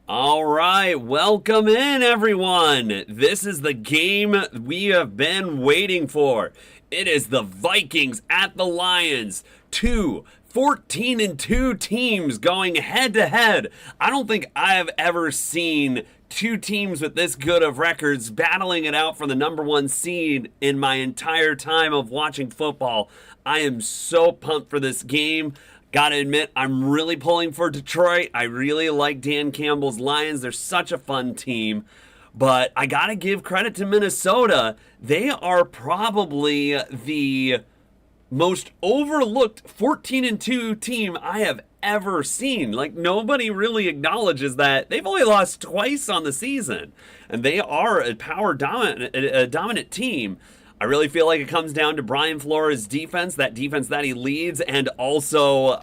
All right, welcome in, everyone. This is the game we have been waiting for. It is the Vikings at the Lions. 14-2 teams going head to head. I don't think I have ever seen two teams with this good of records battling it out for the number one seed in my entire time of watching football. I am so pumped for this game. Gotta admit, I'm really pulling for Detroit. I really like Dan Campbell's Lions. They're such a fun team. But I gotta give credit to Minnesota. They are probably the most overlooked 14-2 team I have ever seen. Like, nobody really acknowledges that they've only lost twice on the season, and they are a dominant team. I really feel like it comes down to Brian Flores' defense that he leads, and also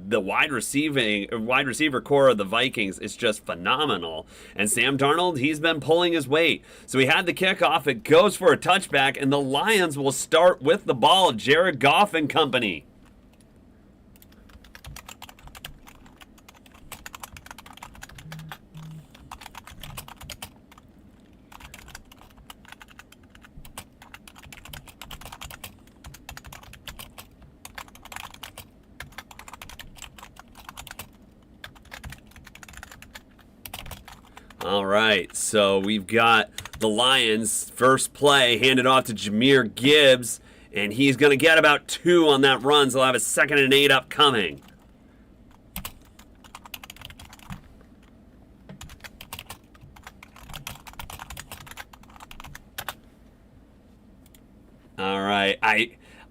the wide receiver core of the Vikings is just phenomenal. And Sam Darnold, he's been pulling his weight. So he had the kickoff. It goes for a touchback, and the Lions will start with the ball. Jared Goff and company. All right, so we've got the Lions' first play handed off to Jahmyr Gibbs, and he's going to get about 2 on that run, so he'll have a 2nd and 8 upcoming. All right,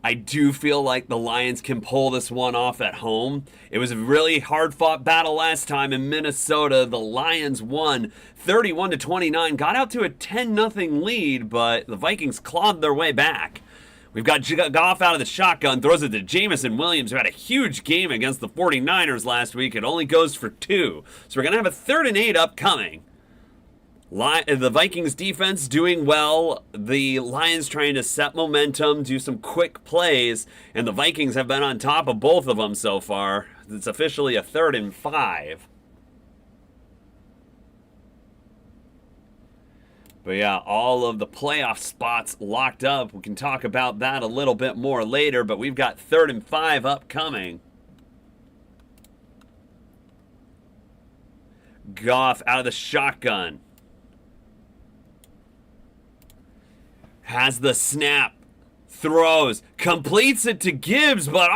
I do feel like the Lions can pull this one off at home. It was a really hard-fought battle last time in Minnesota. The Lions won 31-29, got out to a 10-0 lead, but the Vikings clawed their way back. We've got Goff out of the shotgun, throws it to Jameson Williams, who had a huge game against the 49ers last week. It only goes for 2. So we're going to have a 3rd and 8 upcoming. The Vikings defense doing well. The Lions trying to set momentum, do some quick plays, and the Vikings have been on top of both of them so far. It's officially a 3rd and 5. But yeah, all of the playoff spots locked up. We can talk about that a little bit more later, but we've got 3rd and 5 upcoming. Goff out of the shotgun. Has the snap, throws, completes it to Gibbs, but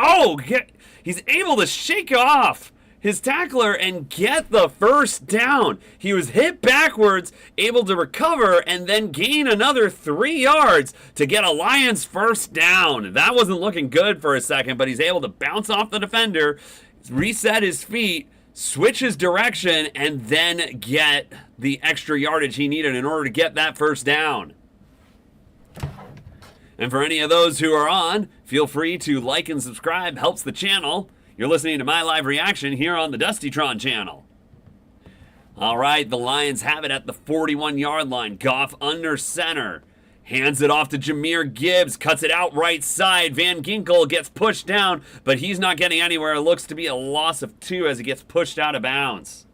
he's able to shake off his tackler and get the first down. He was hit backwards, able to recover, and then gain another 3 yards to get a Lions first down. That wasn't looking good for a second, but he's able to bounce off the defender, reset his feet, switch his direction, and then get the extra yardage he needed in order to get that first down. And for any of those who are on, feel free to like and subscribe. Helps the channel. You're listening to my live reaction here on the Dustytron channel. All right, the Lions have it at the 41-yard line. Goff under center. Hands it off to Jahmyr Gibbs. Cuts it out right side. Van Ginkel gets pushed down, but he's not getting anywhere. It looks to be a loss of 2 as he gets pushed out of bounds.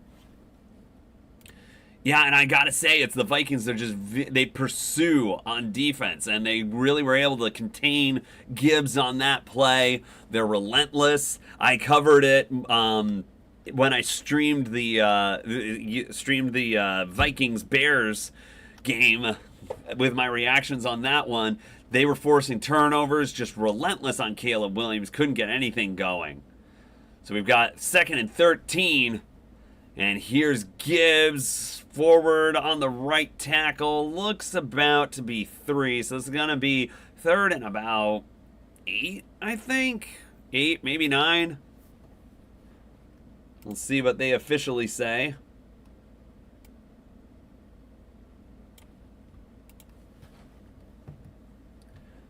Yeah, and I gotta say, it's the Vikings. They pursue on defense, and they really were able to contain Gibbs on that play. They're relentless. I covered it when I streamed the Vikings Bears game with my reactions on that one. They were forcing turnovers, just relentless on Caleb Williams. Couldn't get anything going. So we've got 2nd and 13. And here's Gibbs forward on the right tackle. Looks about to be 3. So it's going to be 3rd and about 8, I think. 8, maybe 9. We'll see what they officially say.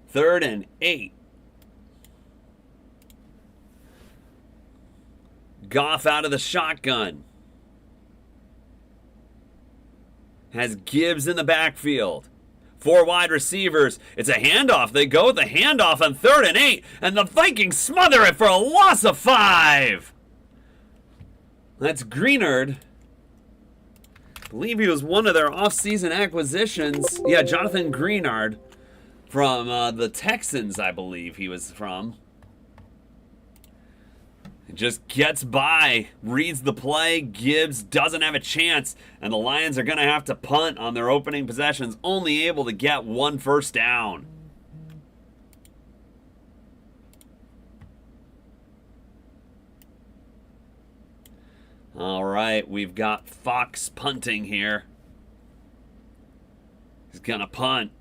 Third and 8. Goff out of the shotgun. Has Gibbs in the backfield. 4 wide receivers. It's a handoff. They go with the handoff on 3rd and 8, and the Vikings smother it for a loss of 5. That's Greenard. I believe he was one of their off-season acquisitions. Yeah, Jonathan Greenard from the Texans, I believe he was from. Just gets by, reads the play. Gibbs doesn't have a chance, and the Lions are going to have to punt on their opening possessions, only able to get 1 first down. All right, we've got Fox punting here. He's going to punt.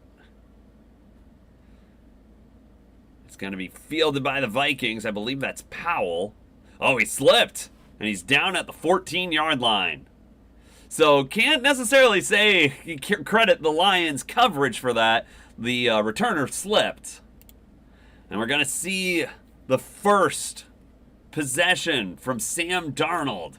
It's going to be fielded by the Vikings. I believe that's Powell. Oh, he slipped, and he's down at the 14-yard line. So can't necessarily say credit the Lions' coverage for that. The returner slipped. And we're going to see the first possession from Sam Darnold.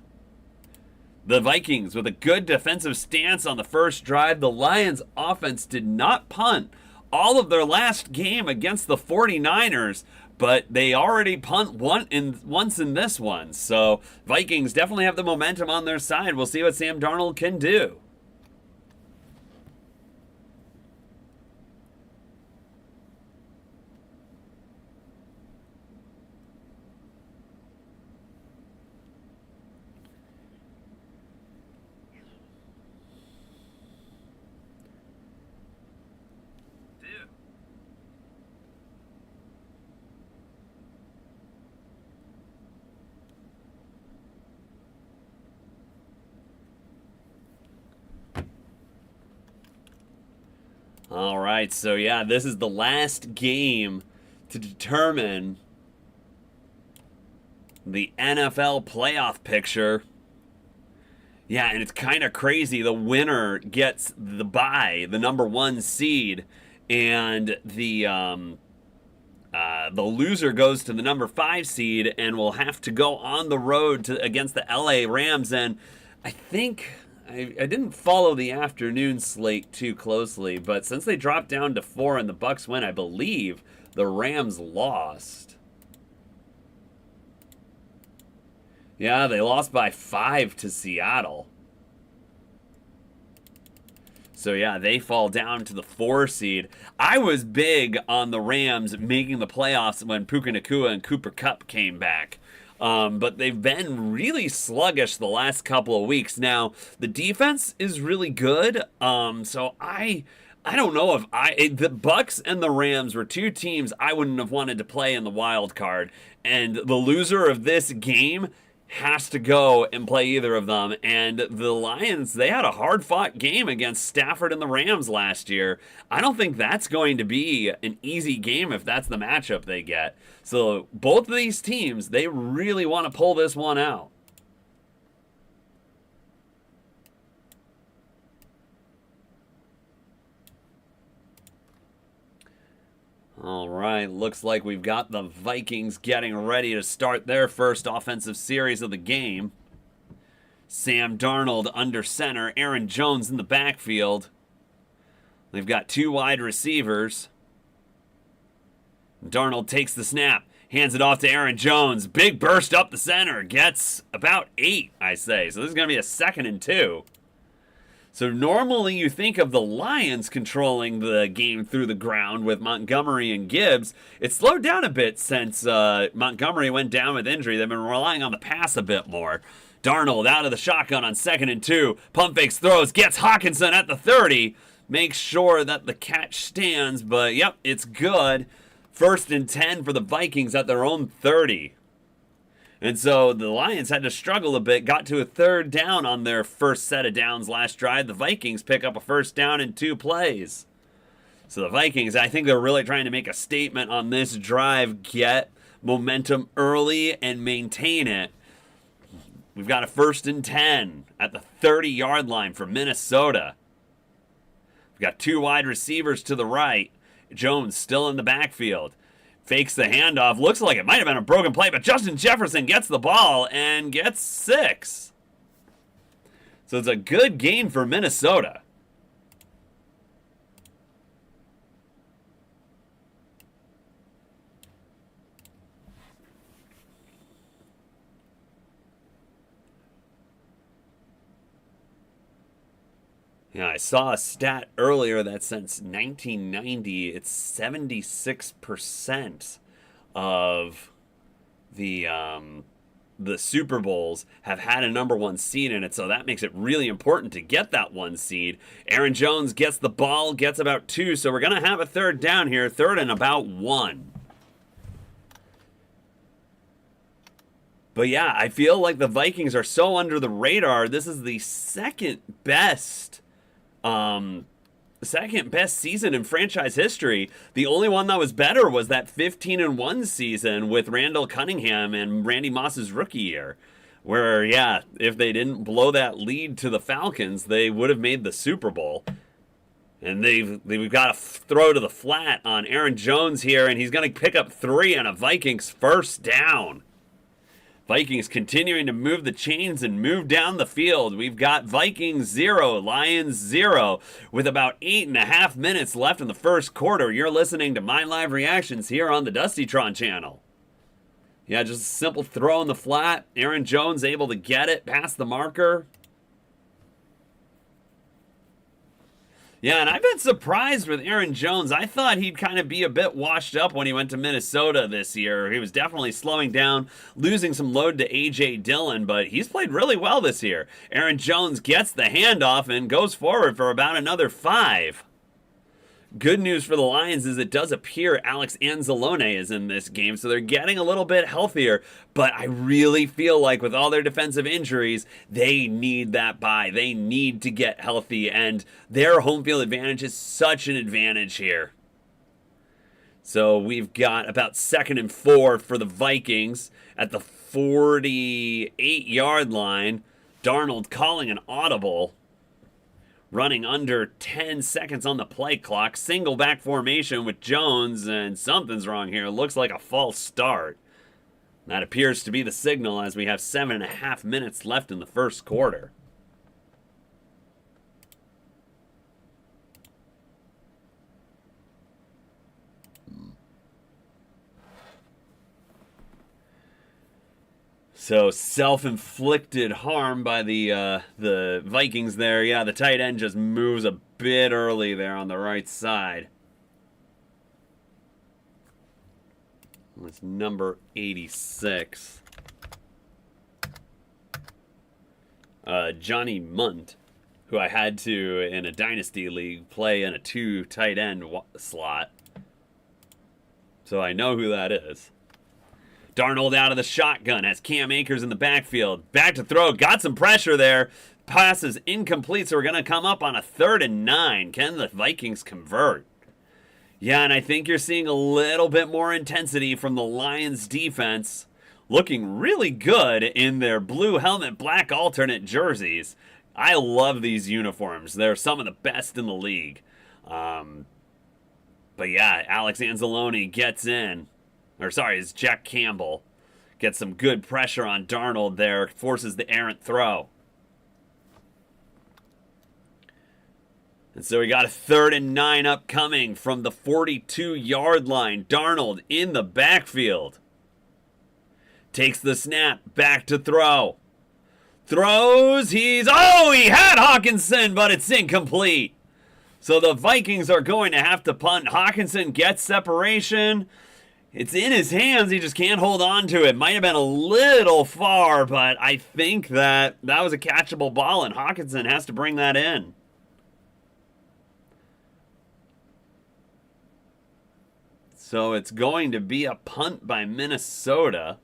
The Vikings with a good defensive stance on the first drive. The Lions' offense did not punt all of their last game against the 49ers, but they already punt once in this one. So Vikings definitely have the momentum on their side. We'll see what Sam Darnold can do. All right, so yeah, this is the last game to determine the NFL playoff picture. Yeah, and it's kind of crazy. The winner gets the bye, the number 1 seed, and the loser goes to the number 5 seed and will have to go on the road against the LA Rams. And I think I didn't follow the afternoon slate too closely, but since they dropped down to 4 and the Bucs win, I believe the Rams lost. Yeah, they lost by 5 to Seattle. So yeah, they fall down to the 4 seed. I was big on the Rams making the playoffs when Puka Nacua and Cooper Kupp came back. But they've been really sluggish the last couple of weeks. Now, the defense is really good. So I don't know if the Bucs and the Rams were 2 teams I wouldn't have wanted to play in the wild card. And the loser of this game has to go and play either of them. And the Lions, they had a hard-fought game against Stafford and the Rams last year. I don't think that's going to be an easy game if that's the matchup they get. So both of these teams, they really want to pull this one out. All right, looks like we've got the Vikings getting ready to start their first offensive series of the game. Sam Darnold under center, Aaron Jones in the backfield. They've got 2 wide receivers. Darnold takes the snap, hands it off to Aaron Jones. Big burst up the center, gets about 8, I say. So this is going to be a 2nd and 2. So normally you think of the Lions controlling the game through the ground with Montgomery and Gibbs. It's slowed down a bit since Montgomery went down with injury. They've been relying on the pass a bit more. Darnold out of the shotgun on 2nd and 2. Pump fakes, throws, gets Hawkinson at the 30. Makes sure that the catch stands, but yep, it's good. 1st and 10 for the Vikings at their own 30. And so the Lions had to struggle a bit, got to a 3rd down on their first set of downs last drive. The Vikings pick up a 1st down in 2 plays. So the Vikings, I think they're really trying to make a statement on this drive, get momentum early and maintain it. We've got a 1st and 10 at the 30-yard line for Minnesota. We've got 2 wide receivers to the right. Jones still in the backfield. Fakes the handoff. Looks like it might have been a broken play, but Justin Jefferson gets the ball and gets 6. So it's a good gain for Minnesota. Yeah, I saw a stat earlier that since 1990, it's 76% of the Super Bowls have had a number one seed in it, so that makes it really important to get that one seed. Aaron Jones gets the ball, gets about 2, so we're going to have a third down here, third and about 1. But yeah, I feel like the Vikings are so under the radar. This is the second best season in franchise history. The only one that was better was that 15-1 season with Randall Cunningham and Randy Moss's rookie year, where yeah, if they didn't blow that lead to the Falcons, they would have made the Super Bowl. And we've got to throw to the flat on Aaron Jones here, and he's going to pick up 3 on a Vikings first down. Vikings continuing to move the chains and move down the field. We've got Vikings 0, Lions 0, with about 8.5 minutes left in the first quarter. You're listening to my live reactions here on the Dustytron channel. Yeah, just a simple throw in the flat. Aaron Jones able to get it past the marker. Yeah, and I've been surprised with Aaron Jones. I thought he'd kind of be a bit washed up when he went to Minnesota this year. He was definitely slowing down, losing some load to A.J. Dillon, but he's played really well this year. Aaron Jones gets the handoff and goes forward for about another 5. Good news for the Lions is it does appear Alex Anzalone is in this game, so they're getting a little bit healthier, but I really feel like with all their defensive injuries, they need that bye. They need to get healthy, and their home field advantage is such an advantage here. So we've got about 2nd and 4 for the Vikings at the 48-yard line. Darnold calling an audible. Running under 10 seconds on the play clock. Single back formation with Jones, and something's wrong here. Looks like a false start. That appears to be the signal as we have 7.5 minutes left in the first quarter. So self-inflicted harm by the Vikings there. Yeah, the tight end just moves a bit early there on the right side. It's number 86. Johnny Munt, who I had to, in a Dynasty League, play in a 2 tight end slot. So I know who that is. Darnold out of the shotgun, has Cam Akers in the backfield. Back to throw, got some pressure there. Pass is incomplete, so we're going to come up on a 3rd and 9. Can the Vikings convert? Yeah, and I think you're seeing a little bit more intensity from the Lions defense. Looking really good in their blue helmet, black alternate jerseys. I love these uniforms. They're some of the best in the league. But yeah, Alex Anzalone gets in. Or sorry, it's Jack Campbell. Gets some good pressure on Darnold there. Forces the errant throw. And so we got a 3rd and 9 upcoming from the 42-yard line. Darnold in the backfield. Takes the snap. Back to throw. Throws. He had Hawkinson, but it's incomplete. So the Vikings are going to have to punt. Hawkinson gets separation. It's in his hands. He just can't hold on to it. Might have been a little far, but I think that was a catchable ball, and Hawkinson has to bring that in. So it's going to be a punt by Minnesota.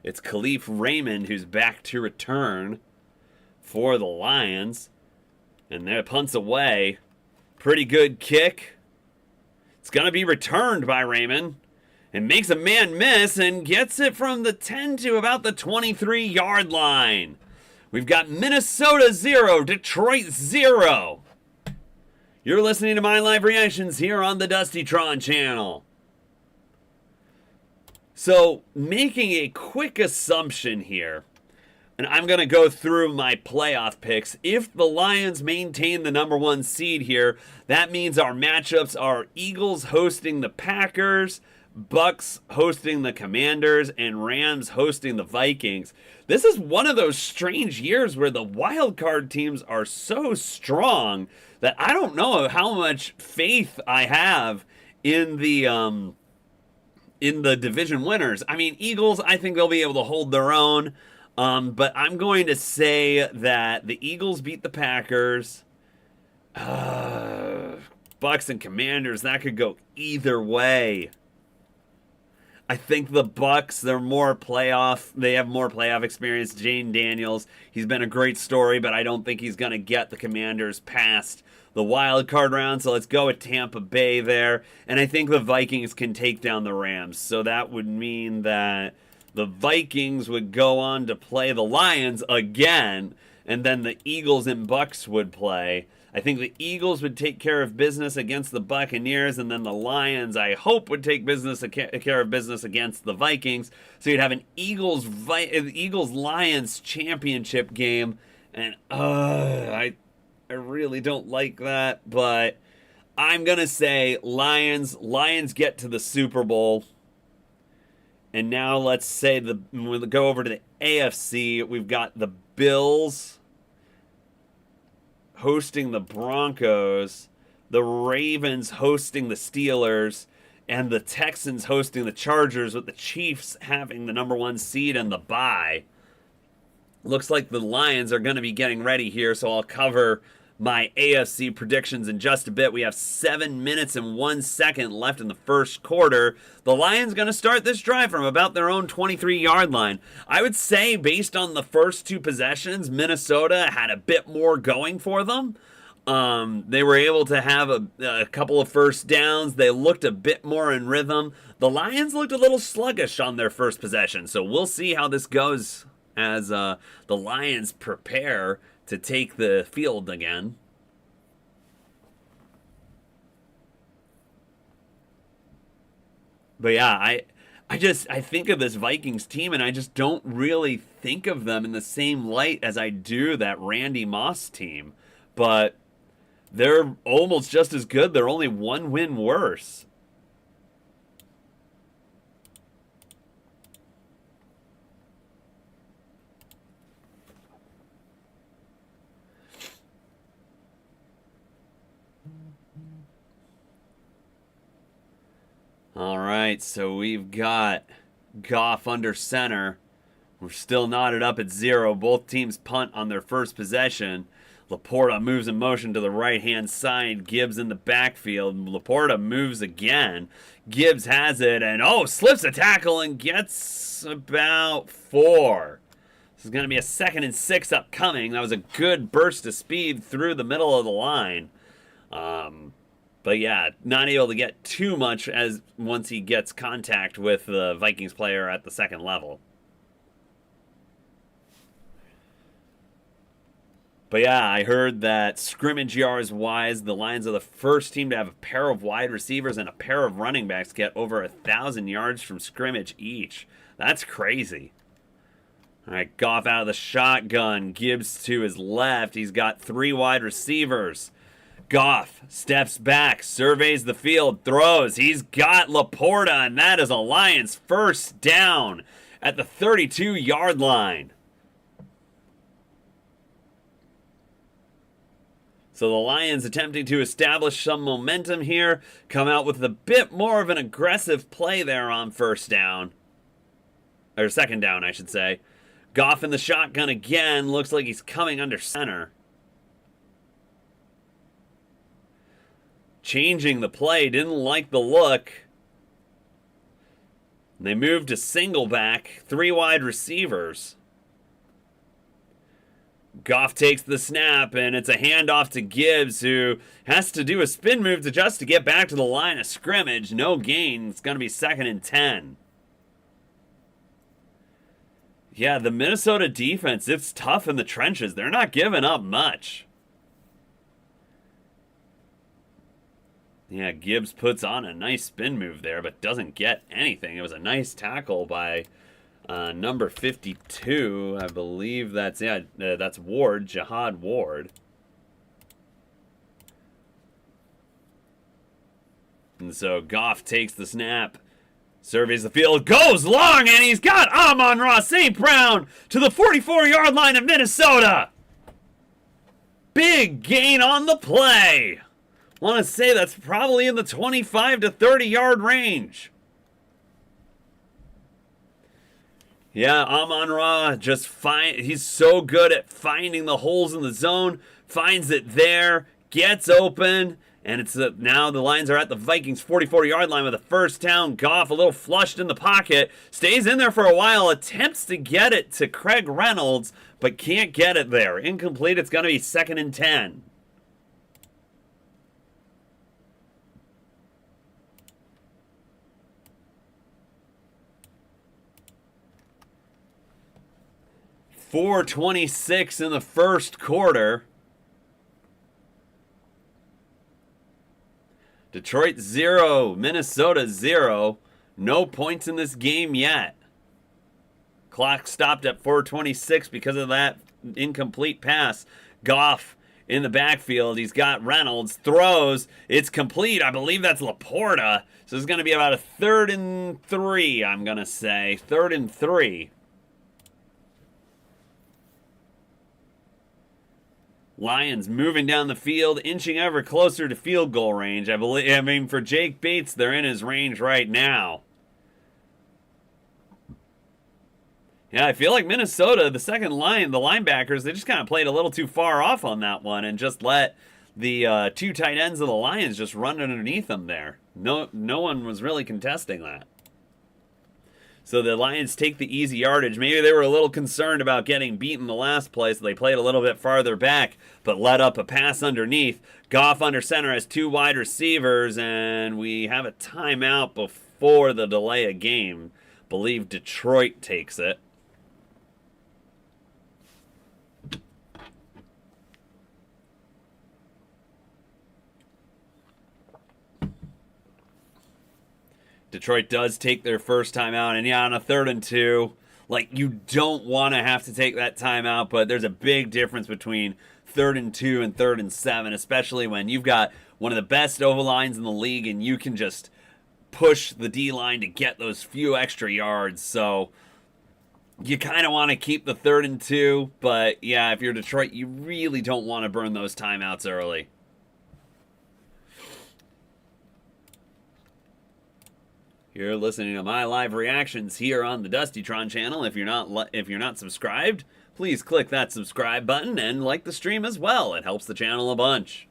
It's Khalif Raymond who's back to return for the Lions. And there, punts away. Pretty good kick. It's going to be returned by Raymond. And makes a man miss and gets it from the 10 to about the 23-yard line. We've got Minnesota 0, Detroit 0. You're listening to my live reactions here on the Dustytron channel. So, making a quick assumption here, and I'm going to go through my playoff picks. If the Lions maintain the number 1 seed here, that means our matchups are Eagles hosting the Packers, Bucks hosting the Commanders, and Rams hosting the Vikings. This is one of those strange years where the wild card teams are so strong that I don't know how much faith I have in the division winners. I mean, Eagles, I think they'll be able to hold their own. But I'm going to say that the Eagles beat the Packers. Bucks and Commanders, that could go either way. I think the Bucks, they have more playoff experience. Jane Daniels, he's been a great story, but I don't think he's going to get the Commanders past the wild card round. So let's go with Tampa Bay there. And I think the Vikings can take down the Rams. So that would mean that the Vikings would go on to play the Lions again, and then the Eagles and Bucks would play. I think the Eagles would take care of business against the Buccaneers, and then the Lions, I hope, would take care of business against the Vikings. So you'd have an Eagles-Lions championship game, and I really don't like that, but I'm going to say Lions. Lions get to the Super Bowl. And now let's say we'll go over to the AFC. We've got the Bills hosting the Broncos, the Ravens hosting the Steelers, and the Texans hosting the Chargers, with the Chiefs having the number 1 seed and the bye. Looks like the Lions are going to be getting ready here, so I'll cover my AFC predictions in just a bit. We have 7 minutes and 1 second left in the first quarter. The Lions going to start this drive from about their own 23-yard line. I would say, based on the first 2 possessions, Minnesota had a bit more going for them. They were able to have a couple of first downs. They looked a bit more in rhythm. The Lions looked a little sluggish on their first possession, so we'll see how this goes as the Lions prepare to take the field again. But yeah, I think of this Vikings team, and I just don't really think of them in the same light as I do that Randy Moss team. But they're almost just as good. They're only 1 win worse. All right, so we've got Goff under center. We're still knotted up at 0. Both teams punt on their first possession. Laporta moves in motion to the right-hand side. Gibbs in the backfield. Laporta moves again. Gibbs has it and, slips a tackle and gets about 4. This is going to be a 2nd and 6 upcoming. That was a good burst of speed through the middle of the line. But yeah, not able to get too much as once he gets contact with the Vikings player at the second level. But yeah, I heard that scrimmage yards wise, the Lions are the first team to have a pair of wide receivers and a pair of running backs get over 1,000 yards from scrimmage each. That's crazy. All right, Goff out of the shotgun. Gibbs to his left. He's got 3 wide receivers. Goff steps back, surveys the field, throws. He's got Laporta, and that is a Lions first down at the 32-yard line. So the Lions attempting to establish some momentum here, come out with a bit more of an aggressive play there on first down. Or second down, I should say. Goff in the shotgun again, looks like he's coming under center. Changing the play, didn't like the look. They moved to single back, 3 wide receivers. Goff takes the snap, and it's a handoff to Gibbs, who has to do a spin move to get back to the line of scrimmage. No gain. It's going to be 2nd and 10. Yeah, the Minnesota defense, it's tough in the trenches. They're not giving up much. Yeah, Gibbs puts on a nice spin move there, but doesn't get anything. It was a nice tackle by number 52. I believe that's Ward, Jihad Ward. And so Goff takes the snap, Surveys the field, goes long, and he's got Amon-Ra St. Brown to the 44-yard line of Minnesota. Big gain on the play. Want to say that's probably in the 25 to 30-yard range. Yeah, Amon-Ra he's so good at finding the holes in the zone, finds it there, gets open, and it's now the Lions are at the Vikings 44-yard line with a first down. Goff a little flushed in the pocket, stays in there for a while, attempts to get it to Craig Reynolds, but can't get it there. Incomplete, it's going to be 2nd and 10. .426 in the first quarter. Detroit 0, Minnesota 0. No points in this game yet. Clock stopped at 4:26 because of that incomplete pass. Goff in the backfield. He's got Reynolds. Throws. It's complete. I believe that's Laporta. So it's going to be about a 3rd and 3, I'm going to say. 3rd and 3. Lions moving down the field, inching ever closer to field goal range. I mean, for Jake Bates, they're in his range right now. Yeah, I feel like Minnesota, the second line, the linebackers, they just kind of played a little too far off on that one and just let the 2 tight ends of the Lions just run underneath them there. No one was really contesting that. So the Lions take the easy yardage. Maybe they were a little concerned about getting beaten the last play, so they played a little bit farther back, but let up a pass underneath. Goff under center has 2 wide receivers, and we have a timeout before the delay of game. Believe Detroit takes it. Detroit does take their first timeout, and yeah, on a 3rd and 2, like, you don't want to have to take that timeout, but there's a big difference between 3rd and 2 and 3rd and 7, especially when you've got one of the best O-lines in the league, and you can just push the D-line to get those few extra yards. So you kind of want to keep the 3rd and 2, but yeah, if you're Detroit, you really don't want to burn those timeouts early. You're listening to my live reactions here on the Dustytron channel. If you're not subscribed, please click that subscribe button and like the stream as well. It helps the channel a bunch.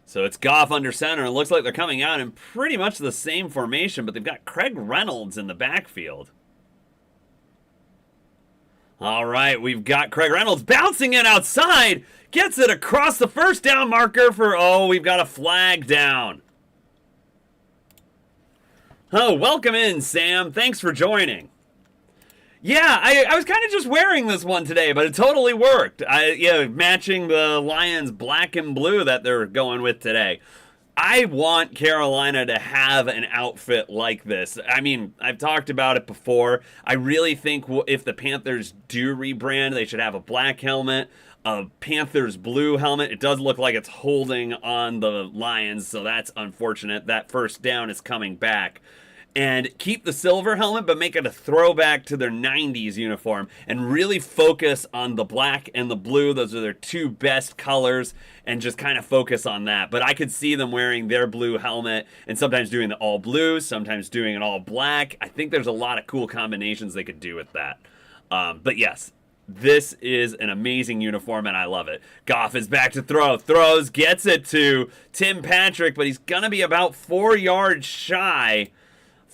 So it's Goff under center. It looks like they're coming out in pretty much the same formation, but they've got Craig Reynolds in the backfield. All right, we've got Craig Reynolds bouncing it outside. Gets it across the first down marker for, we've got a flag down. Oh, welcome in, Sam. Thanks for joining. Yeah, I was kind of just wearing this one today, but it totally worked. Matching the Lions black and blue that they're going with today. I want Carolina to have an outfit like this. I mean, I've talked about it before. I really think if the Panthers do rebrand, they should have a black helmet, a Panthers blue helmet. It does look like it's holding on the Lions, so that's unfortunate. That first down is coming back. And keep the silver helmet, but make it a throwback to their 90s uniform. And really focus on the black and the blue. Those are their 2 best colors. And just kind of focus on that. But I could see them wearing their blue helmet and sometimes doing the all blue, sometimes doing it all black. I think there's a lot of cool combinations they could do with that. But yes, this is an amazing uniform, and I love it. Goff is back to throw. Throws, gets it to Tim Patrick, but he's going to be about 4 yards shy.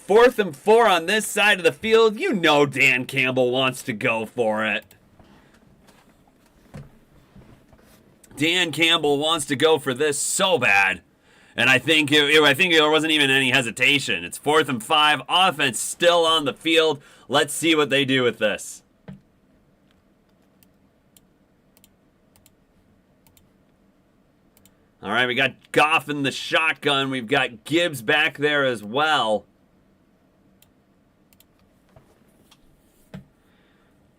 4th and 4 on this side of the field. You know Dan Campbell wants to go for it. Dan Campbell wants to go for this so bad. And I think there wasn't even any hesitation. It's 4th and 5. Offense still on the field. Let's see what they do with this. All right, we got Goff in the shotgun. We've got Gibbs back there as well.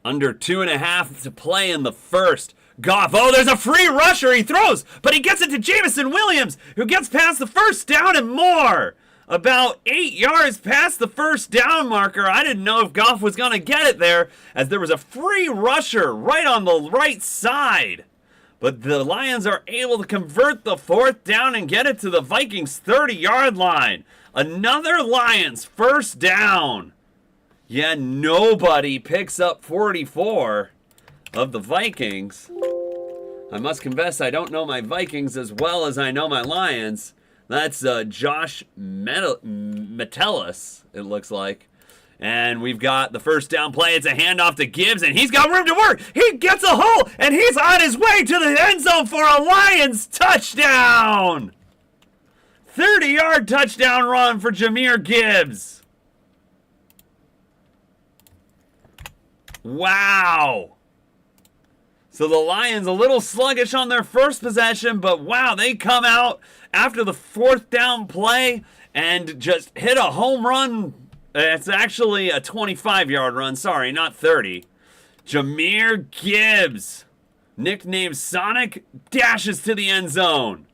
Under 2.5 to play in the first. Goff, there's a free rusher. He throws, but he gets it to Jameson Williams, who gets past the first down and more. about 8 yards past the first down marker. I didn't know if Goff was going to get it there, as there was a free rusher right on the right side. But the Lions are able to convert the fourth down and get it to the Vikings 30-yard line. Another Lions first down. Yeah, nobody picks up 44 of the Vikings. I must confess, I don't know my Vikings as well as I know my Lions. That's Josh Metellus, it looks like. And we've got the first down play. It's a handoff to Gibbs, and he's got room to work. He gets a hole, and he's on his way to the end zone for a Lions touchdown. 30-yard touchdown run for Jahmyr Gibbs. Wow. So the Lions a little sluggish on their first possession, but wow, they come out after the fourth down play and just hit a home run. It's actually a 25-yard run. Sorry, not 30. Jahmyr Gibbs, nicknamed Sonic, dashes to the end zone.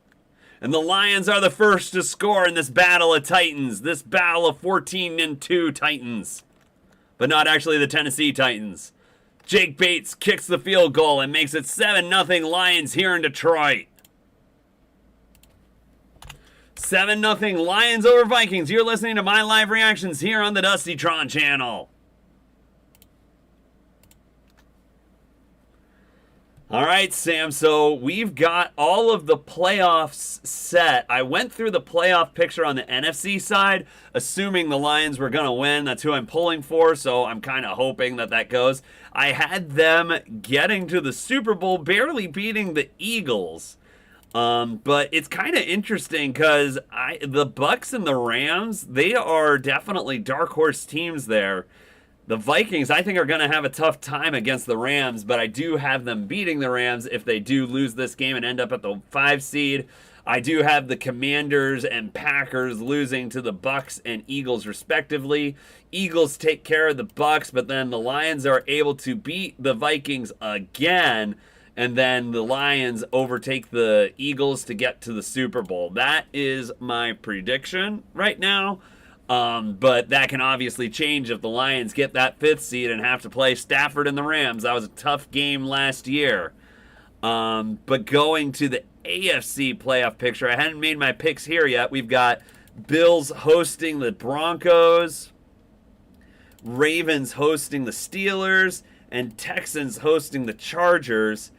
And the Lions are the first to score in this battle of Titans. This battle of 14-2 Titans. But not actually the Tennessee Titans. Jake Bates kicks the field goal and makes it 7-0 Lions here in Detroit. 7-0 Lions over Vikings. You're listening to my live reactions here on the Dustytron channel. All right, Sam, so we've got all of the playoffs set. I went through the playoff picture on the NFC side, assuming the Lions were going to win. That's who I'm pulling for, so I'm kind of hoping that that goes. I had them getting to the Super Bowl, barely beating the Eagles. But it's kind of interesting because the Bucks and the Rams, they are definitely dark horse teams there. The Vikings, I think, are going to have a tough time against the Rams, but I do have them beating the Rams if they do lose this game and end up at the 5 seed. I do have the Commanders and Packers losing to the Bucks and Eagles respectively. Eagles take care of the Bucks, but then the Lions are able to beat the Vikings again, and then the Lions overtake the Eagles to get to the Super Bowl. That is my prediction right now. But that can obviously change if the Lions get that 5th seed and have to play Stafford and the Rams. That was a tough game last year. But going to the AFC playoff picture, I hadn't made my picks here yet. We've got Bills hosting the Broncos, Ravens hosting the Steelers, and Texans hosting the Chargers.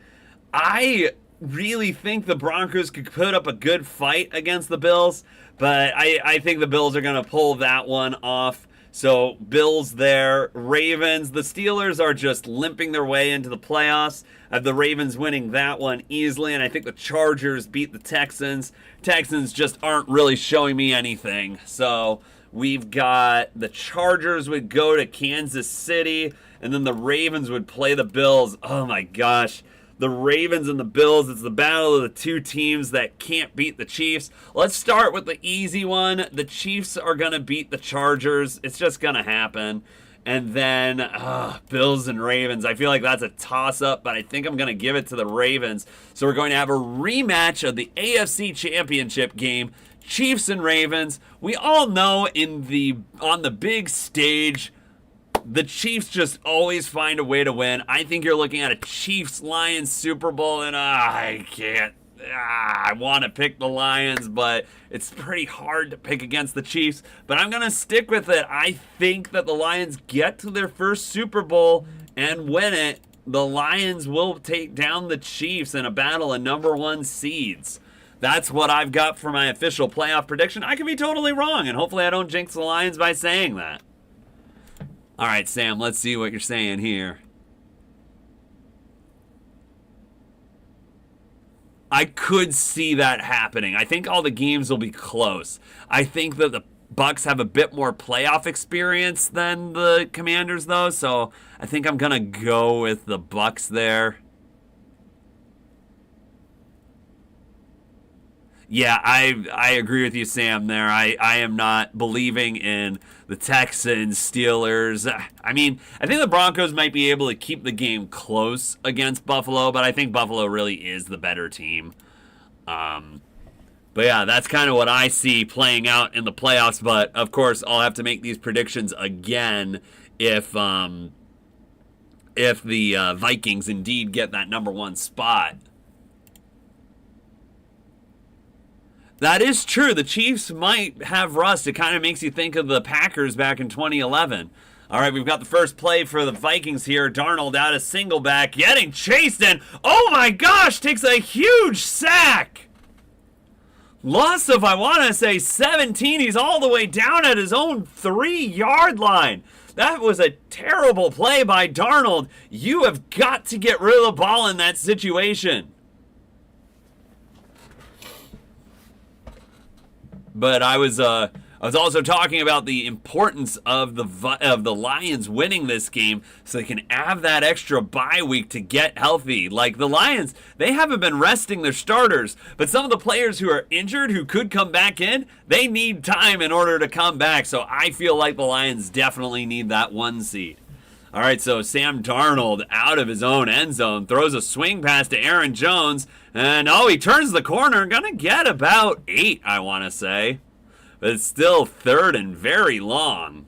I really think the Broncos could put up a good fight against the Bills, but I think the Bills are going to pull that one off. So Bills there. Ravens. The Steelers are just limping their way into the playoffs. I have the Ravens winning that one easily, and I think the Chargers beat the Texans. Texans just aren't really showing me anything. So we've got the Chargers would go to Kansas City, and then the Ravens would play the Bills. Oh my gosh. The Ravens and the Bills, it's the battle of the two teams that can't beat the Chiefs. Let's start with the easy one. The Chiefs are going to beat the Chargers. It's just going to happen. And then Bills and Ravens. I feel like that's a toss-up, but I think I'm going to give it to the Ravens. So we're going to have a rematch of the AFC Championship game. Chiefs and Ravens. We all know on the big stage, the Chiefs just always find a way to win. I think you're looking at a Chiefs-Lions Super Bowl, and I can't. I want to pick the Lions, but it's pretty hard to pick against the Chiefs. But I'm going to stick with it. I think that the Lions get to their first Super Bowl and win it. The Lions will take down the Chiefs in a battle of number 1 seeds. That's what I've got for my official playoff prediction. I could be totally wrong, and hopefully I don't jinx the Lions by saying that. All right, Sam, let's see what you're saying here. I could see that happening. I think all the games will be close. I think that the Bucks have a bit more playoff experience than the Commanders, though, so I think I'm going to go with the Bucks there. Yeah, I agree with you, Sam, there. I am not believing in the Texans, Steelers. I mean, I think the Broncos might be able to keep the game close against Buffalo, but I think Buffalo really is the better team. But yeah, that's kind of what I see playing out in the playoffs. But of course, I'll have to make these predictions again if the Vikings indeed get that number one spot. That is true. The Chiefs might have rust. It kind of makes you think of the Packers back in 2011. All right, we've got the first play for the Vikings here. Darnold out of single back, getting chased, and oh my gosh, takes a huge sack. Loss of, I want to say, 17. He's all the way down at his own 3-yard line. That was a terrible play by Darnold. You have got to get rid of the ball in that situation. But I was also talking about the importance of the Lions winning this game so they can have that extra bye week to get healthy. Like the Lions, they haven't been resting their starters, but some of the players who are injured who could come back in, they need time in order to come back. So I feel like the Lions definitely need that 1 seed. All right, so Sam Darnold out of his own end zone, throws a swing pass to Aaron Jones, and he turns the corner, gonna get about 8, I want to say. But it's still third and very long.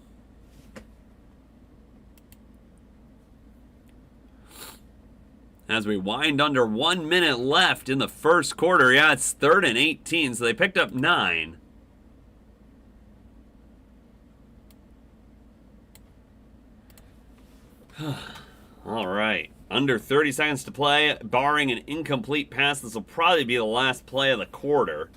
As we wind under 1 minute left in the first quarter, yeah, it's 3rd and 18, so they picked up 9. All right, under 30 seconds to play, barring an incomplete pass. This will probably be the last play of the quarter.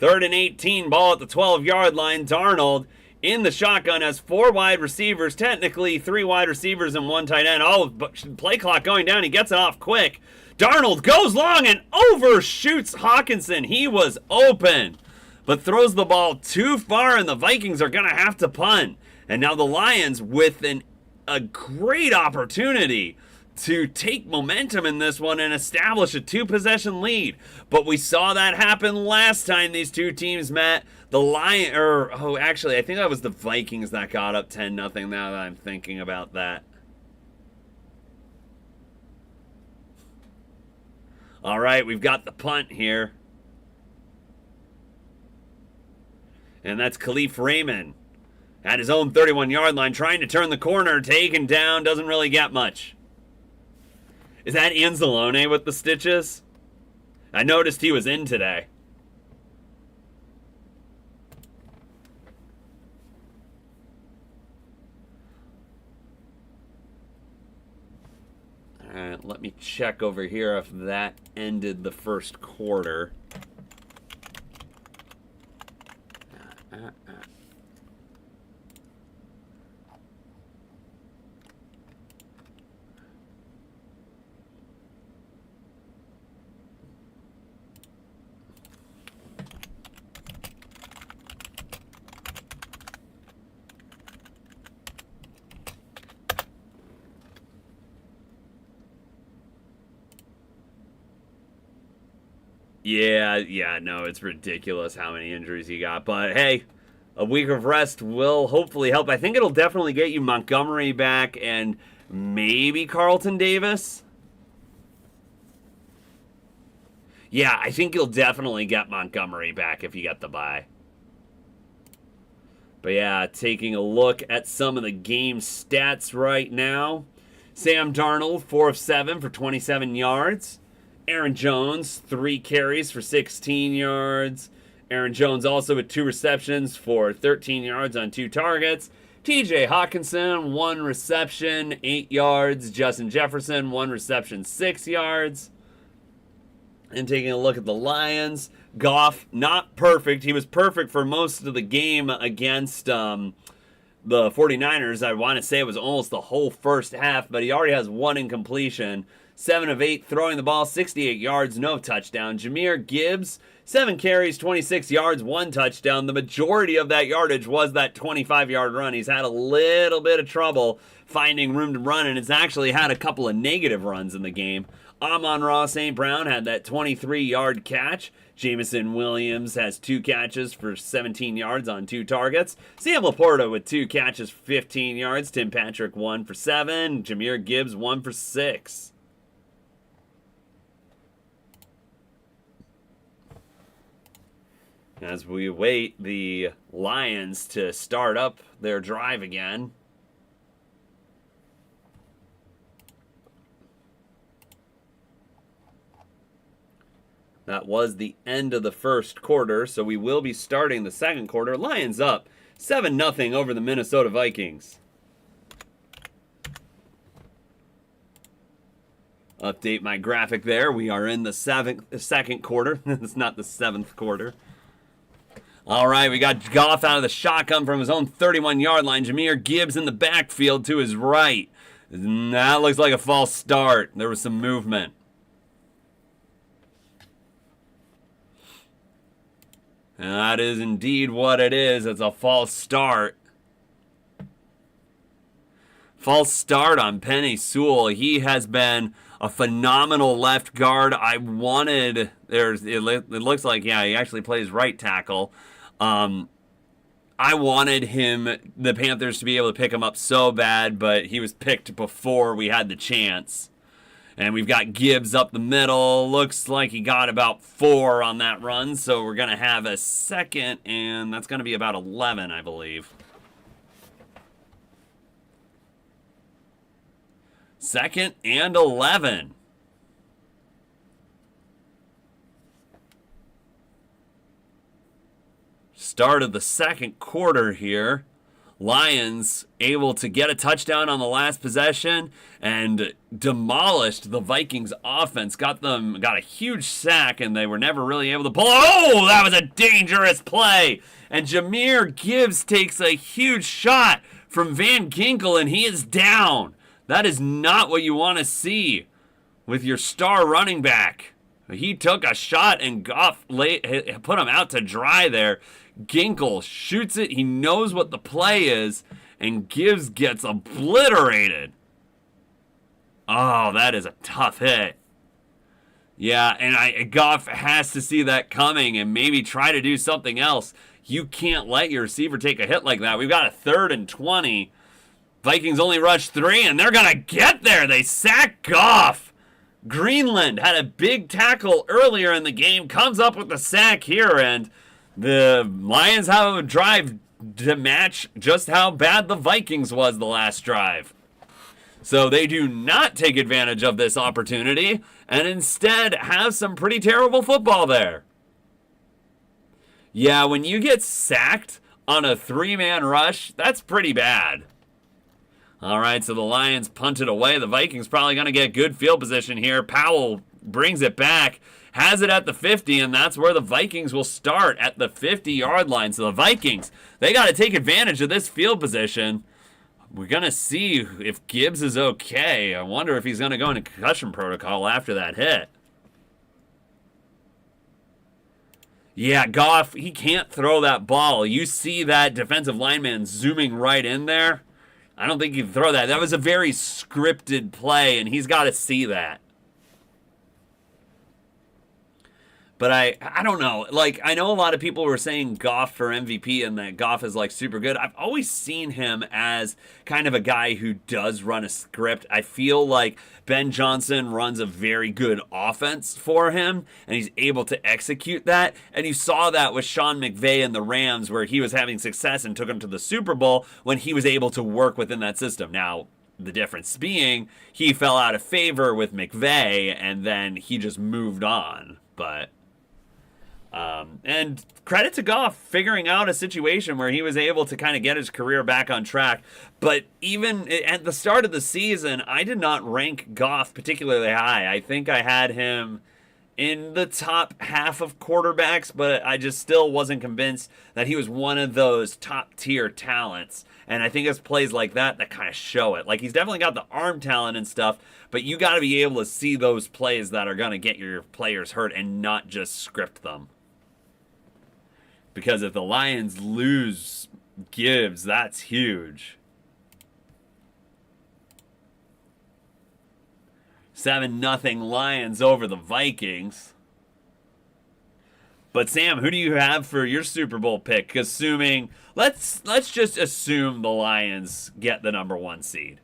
3rd and 18, ball at the 12-yard line. Darnold in the shotgun has 4 wide receivers, technically 3 wide receivers and 1 tight end. But play clock going down. He gets it off quick. Darnold goes long and overshoots Hawkinson. He was open, but throws the ball too far, and the Vikings are going to have to punt. And now the Lions with a great opportunity to take momentum in this one and establish a 2-possession lead. But we saw that happen last time these two teams met. Actually, I think that was the Vikings that got up 10-0 now that I'm thinking about that. All right, we've got the punt here. And that's Khalif Raymond at his own 31-yard line, trying to turn the corner, taken down, doesn't really get much. Is that Anzalone with the stitches? I noticed he was in today. All right, let me check over here if that ended the first quarter. Yeah, no, it's ridiculous how many injuries he got. But hey, a week of rest will hopefully help. I think it'll definitely get you Montgomery back and maybe Carlton Davis. Yeah, I think you'll definitely get Montgomery back if you get the bye. But yeah, taking a look at some of the game stats right now. Sam Darnold, 4 of 7 for 27 yards. Aaron Jones, 3 carries for 16 yards. Aaron Jones also with 2 receptions for 13 yards on 2 targets. TJ Hawkinson, 1 reception, 8 yards. Justin Jefferson, 1 reception, 6 yards. And taking a look at the Lions, Goff, not perfect. He was perfect for most of the game against the 49ers. I want to say it was almost the whole first half, but he already has 1 incompletion. 7 of 8 throwing the ball, 68 yards, no touchdown. Jahmyr Gibbs, 7 carries, 26 yards, 1 touchdown. The majority of that yardage was that 25-yard run. He's had a little bit of trouble finding room to run, and it's actually had a couple of negative runs in the game. Amon-Ra St. Brown had that 23-yard catch. Jameson Williams has 2 catches for 17 yards on 2 targets. Sam Laporta with 2 catches for 15 yards. Tim Patrick 1 for 7. Jahmyr Gibbs 1 for 6. as we wait the Lions to start up their drive again. That was the end of the first quarter, so we will be starting the second quarter. Lions up 7-0 over the Minnesota Vikings. Update my graphic there. We are in the second quarter. It's not the seventh quarter. All right, we got Goff out of the shotgun from his own 31-yard line. Jahmyr Gibbs in the backfield to his right. That looks like a false start. There was some movement. And that is indeed what it is. It's a false start. False start on Penei Sewell. He has been a phenomenal left guard. I wanted, it looks like, yeah, he actually plays right tackle. I wanted the Panthers to be able to pick him up so bad, but he was picked before we had the chance. And we've got Gibbs up the middle. Looks like he got about 4 on that run, so we're going to have a second, and that's going to be about 11, I believe. Second and 11. Start of the second quarter here. Lions able to get a touchdown on the last possession and demolished the Vikings offense. Got a huge sack, and they were never really able to pull. Oh, that was a dangerous play. And Jahmyr Gibbs takes a huge shot from Van Ginkel, and he is down. That is not what you want to see with your star running back. He took a shot, and Goff put him out to dry there. Ginkel shoots it. He knows what the play is, and Gibbs gets obliterated. Oh, that is a tough hit. Yeah, and Goff has to see that coming and maybe try to do something else. You can't let your receiver take a hit like that. We've got a 3rd and 20. Vikings only rushed 3, and they're going to get there. They sack Goff. Greenland had a big tackle earlier in the game, comes up with the sack here, and the Lions have a drive to match just how bad the Vikings was the last drive. So they do not take advantage of this opportunity and instead have some pretty terrible football there. Yeah, when you get sacked on a 3-man rush, that's pretty bad. All right, so the Lions punt it away. The Vikings probably going to get good field position here. Powell brings it back, has it at the 50, and that's where the Vikings will start, at the 50-yard line. So the Vikings, they got to take advantage of this field position. We're going to see if Gibbs is okay. I wonder if he's going to go into concussion protocol after that hit. Yeah, Goff, he can't throw that ball. You see that defensive lineman zooming right in there. I don't think he can throw that. That was a very scripted play, and he's got to see that. But I don't know. Like, I know a lot of people were saying Goff for MVP and that Goff is, like, super good. I've always seen him as kind of a guy who does run a script. I feel like Ben Johnson runs a very good offense for him, and he's able to execute that. And you saw that with Sean McVay and the Rams, where he was having success and took him to the Super Bowl when he was able to work within that system. Now, the difference being he fell out of favor with McVay, and then he just moved on. But and credit to Goff figuring out a situation where he was able to kind of get his career back on track. But even at the start of the season, I did not rank Goff particularly high. I think I had him in the top half of quarterbacks, but I just still wasn't convinced that he was one of those top tier talents. And I think it's plays like that kind of show it. Like, he's definitely got the arm talent and stuff, but you got to be able to see those plays that are going to get your players hurt and not just script them. Because if the Lions lose Gibbs, that's huge. 7-0 Lions over the Vikings. But Sam, who do you have for your Super Bowl pick? Assuming, let's just assume the Lions get the number 1 seed.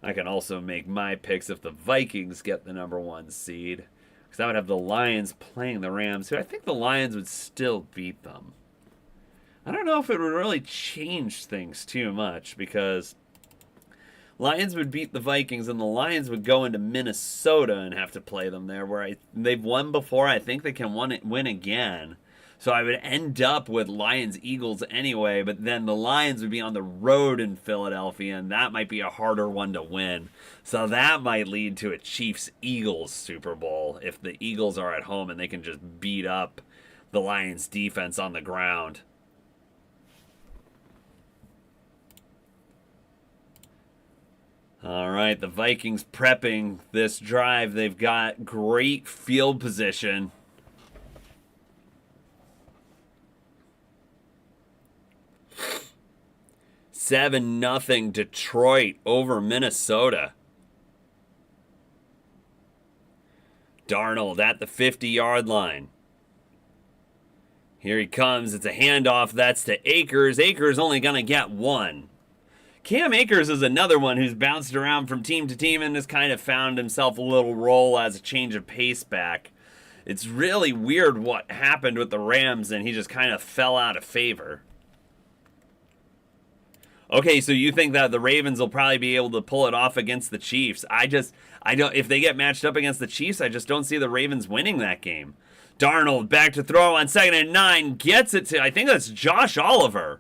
I can also make my picks if the Vikings get the number 1 seed. Because I would have the Lions playing the Rams, who I think the Lions would still beat them. I don't know if it would really change things too much, because Lions would beat the Vikings and the Lions would go into Minnesota and have to play them there, where they've won before. I think they can win again. So I would end up with Lions-Eagles anyway, but then the Lions would be on the road in Philadelphia, and that might be a harder one to win. So that might lead to a Chiefs-Eagles Super Bowl if the Eagles are at home and they can just beat up the Lions' defense on the ground. All right, the Vikings prepping this drive. They've got great field position. Seven 0 Detroit over Minnesota. Darnold at the 50-yard line. Here he comes. It's a handoff. That's to Akers. Akers only going to get 1. Cam Akers is another one who's bounced around from team to team and has kind of found himself a little role as a change of pace back. It's really weird what happened with the Rams, and he just kind of fell out of favor. Okay, so you think that the Ravens will probably be able to pull it off against the Chiefs. I don't, if they get matched up against the Chiefs, I just don't see the Ravens winning that game. Darnold back to throw on 2nd and 9, gets it to, I think that's Josh Oliver.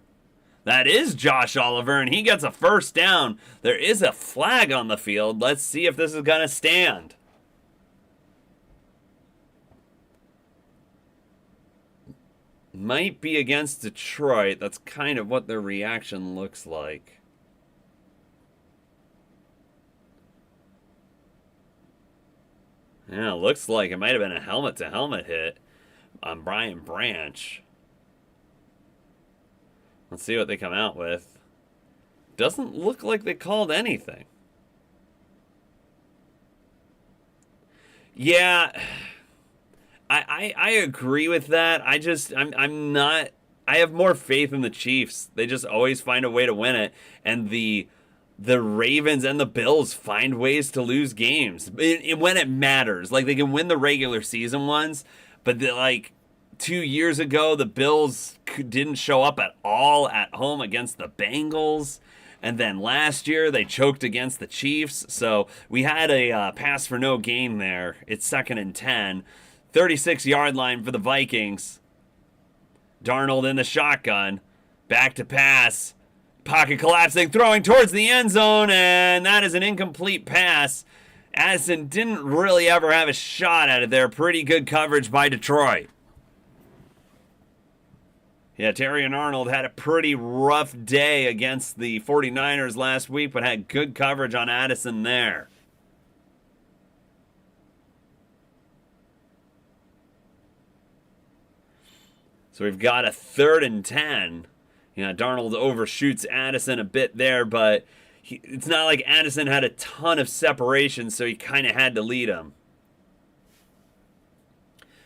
That is Josh Oliver, and he gets a first down. There is a flag on the field. Let's see if this is going to stand. Might be against Detroit. That's kind of what their reaction looks like. Yeah, looks like it might have been a helmet-to-helmet hit on Brian Branch. Let's see what they come out with. Doesn't look like they called anything. Yeah, I agree with that. I'm not. I have more faith in the Chiefs. They just always find a way to win it, and the Ravens and the Bills find ways to lose games when it matters. Like, they can win the regular season ones, but like 2 years ago, the Bills didn't show up at all at home against the Bengals. And then last year, they choked against the Chiefs. So we had a pass for no gain there. It's 2nd and 10. 36-yard line for the Vikings. Darnold in the shotgun. Back to pass. Pocket collapsing, throwing towards the end zone. And that is an incomplete pass. Addison didn't really ever have a shot at it there. Pretty good coverage by Detroit. Yeah, Terrion Arnold had a pretty rough day against the 49ers last week, but had good coverage on Addison there. So we've got a 3rd and 10. You know, Darnold overshoots Addison a bit there, but it's not like Addison had a ton of separation, so he kind of had to lead him.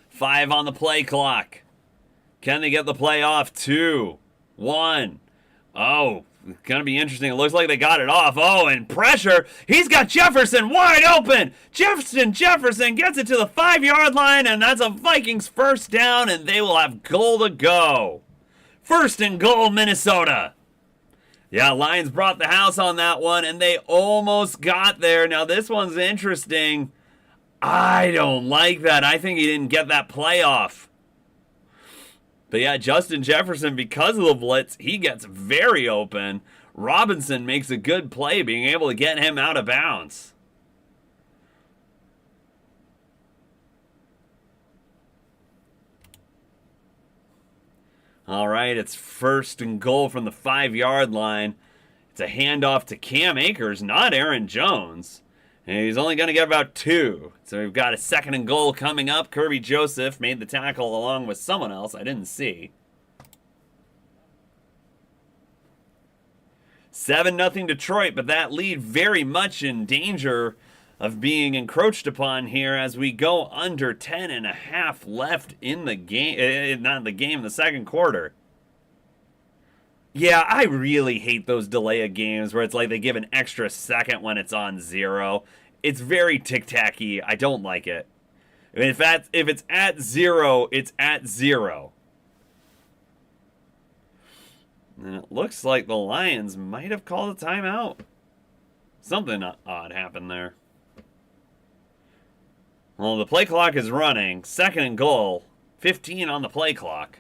5 on the play clock. Can they get the play off? 2, 1. Oh, it's going to be interesting. It looks like they got it off. Oh, and pressure. He's got Jefferson wide open. Jefferson gets it to the 5-yard line, and that's a Vikings first down, and they will have goal to go. 1st and goal, Minnesota. Yeah, Lions brought the house on that one, and they almost got there. Now, this one's interesting. I don't like that. I think he didn't get that play off. But yeah, Justin Jefferson, because of the blitz, he gets very open. Robinson makes a good play, being able to get him out of bounds. All right, it's 1st and goal from the 5-yard line. It's a handoff to Cam Akers, not Aaron Jones. And he's only going to get about 2. So we've got a 2nd and goal coming up. Kirby Joseph made the tackle along with someone else I didn't see. 7-0 Detroit, but that lead very much in danger of being encroached upon here as we go under 10.5 left in the game. Not in the game, the 2nd quarter. Yeah, I really hate those delay of games where it's like they give an extra second when it's on 0. It's very tic-tacky. I don't like it. In fact, if it's at 0, it's at 0. And it looks like the Lions might have called a timeout. Something odd happened there. Well, the play clock is running. 2nd and goal. 15 on the play clock.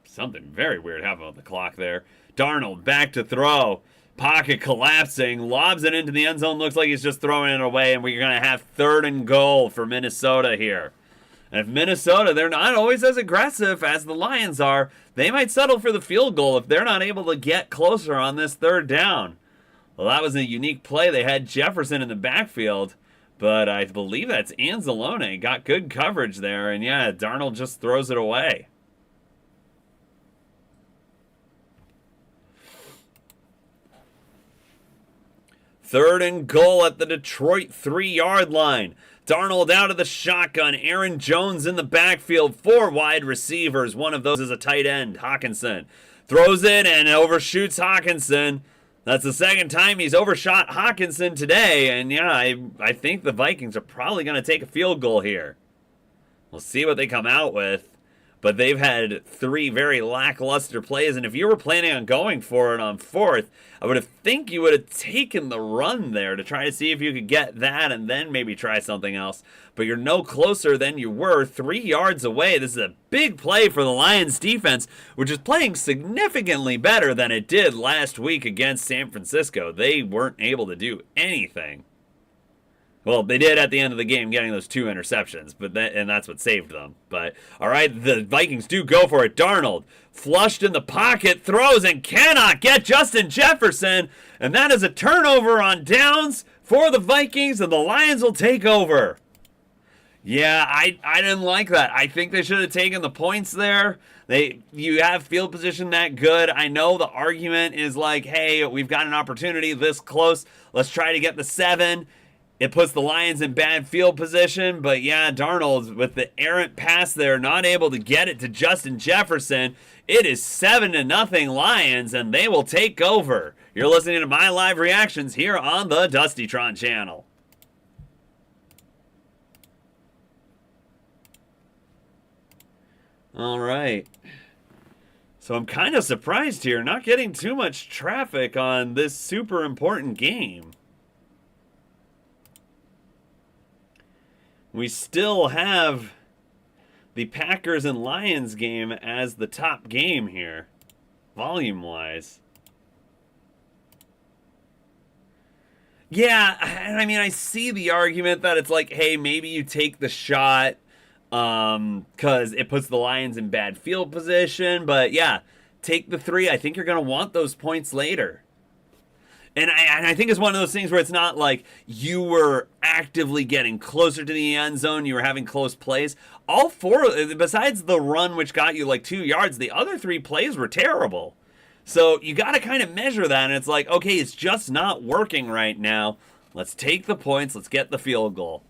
Something very weird happened with the clock there. Darnold back to throw. Pocket collapsing. Lobs it into the end zone. Looks like he's just throwing it away. And we're going to have 3rd and goal for Minnesota here. And if Minnesota, they're not always as aggressive as the Lions are, they might settle for the field goal if they're not able to get closer on this 3rd down. Well, that was a unique play. They had Jefferson in the backfield, but I believe that's Anzalone. Got good coverage there, and yeah, Darnold just throws it away. Third and goal at the Detroit 3-yard line. Darnold out of the shotgun. Aaron Jones in the backfield. 4 wide receivers. One of those is a tight end, Hawkinson. Throws it and overshoots Hawkinson. That's the 2nd time he's overshot Hawkinson today. And yeah, I think the Vikings are probably going to take a field goal here. We'll see what they come out with. But they've had 3 very lackluster plays, and if you were planning on going for it on 4th, I would think you would have taken the run there to try to see if you could get that and then maybe try something else. But you're no closer than you were, 3 yards away. This is a big play for the Lions defense, which is playing significantly better than it did last week against San Francisco. They weren't able to do anything. Well, they did at the end of the game, getting those 2 interceptions, and that's what saved them. But, all right, the Vikings do go for it. Darnold, flushed in the pocket, throws and cannot get Justin Jefferson. And that is a turnover on downs for the Vikings, and the Lions will take over. Yeah, I didn't like that. I think they should have taken the points there. You have field position that good. I know the argument is like, hey, we've got an opportunity this close. Let's try to get the 7. It puts the Lions in bad field position, but yeah, Darnold with the errant pass there, not able to get it to Justin Jefferson. It is 7-0 Lions, and they will take over. You're listening to my live reactions here on the Dustytron channel. All right. So I'm kind of surprised here, not getting too much traffic on this super important game. We still have the Packers and Lions game as the top game here, volume-wise. Yeah, I mean, I see the argument that it's like, hey, maybe you take the shot because it puts the Lions in bad field position. But yeah, take the 3. I think you're going to want those points later. And I think it's one of those things where it's not like you were actively getting closer to the end zone, you were having close plays. All 4, besides the run which got you like 2 yards, the other 3 plays were terrible. So you got to kind of measure that, and it's like, okay, it's just not working right now. Let's take the points, let's get the field goal.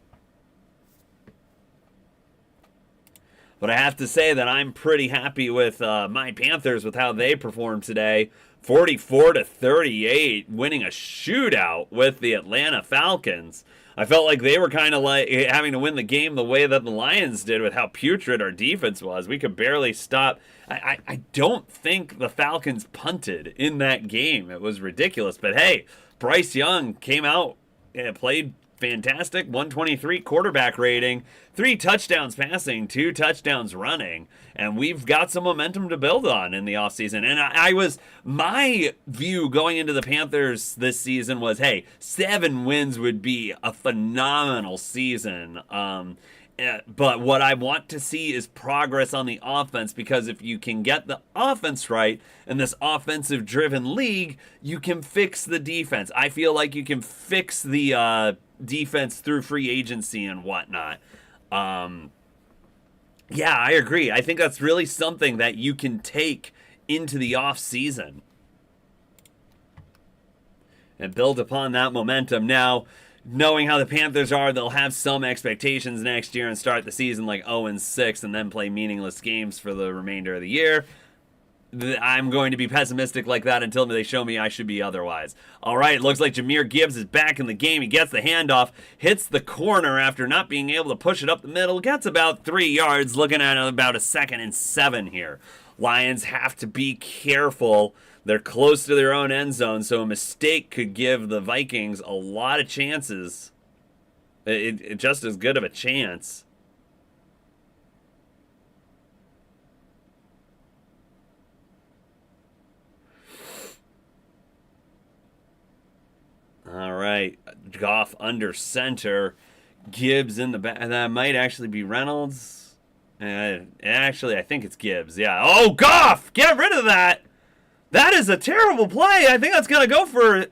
But I have to say that I'm pretty happy with my Panthers with how they performed today. 44-38, winning a shootout with the Atlanta Falcons. I felt like they were kind of like having to win the game the way that the Lions did with how putrid our defense was. We could barely stop. I don't think the Falcons punted in that game. It was ridiculous. But hey, Bryce Young came out and played fantastic. 123 quarterback rating, 3 touchdowns passing, 2 touchdowns running, and we've got some momentum to build on in the offseason. And my view going into the Panthers this season was, hey, 7 wins would be a phenomenal season. But what I want to see is progress on the offense, because if you can get the offense right in this offensive-driven league, you can fix the defense. I feel like you can fix the defense through free agency and whatnot. Yeah, I agree. I think that's really something that you can take into the off season and build upon that momentum. Now, knowing how the Panthers are, they'll have some expectations next year and start the season like 0-6 and then play meaningless games for the remainder of the year. I'm going to be pessimistic like that until they show me I should be otherwise. All right, looks like Jahmyr Gibbs is back in the game. He gets the handoff, hits the corner after not being able to push it up the middle, gets about 3 yards, looking at about a 2nd and 7 here. Lions have to be careful. They're close to their own end zone, so a mistake could give the Vikings a lot of chances. It just as good of a chance. All right, Goff under center. Gibbs in the back. That might actually be Reynolds. Actually, I think it's Gibbs. Yeah. Oh, Goff! Get rid of that! That is a terrible play. I think that's going to go for...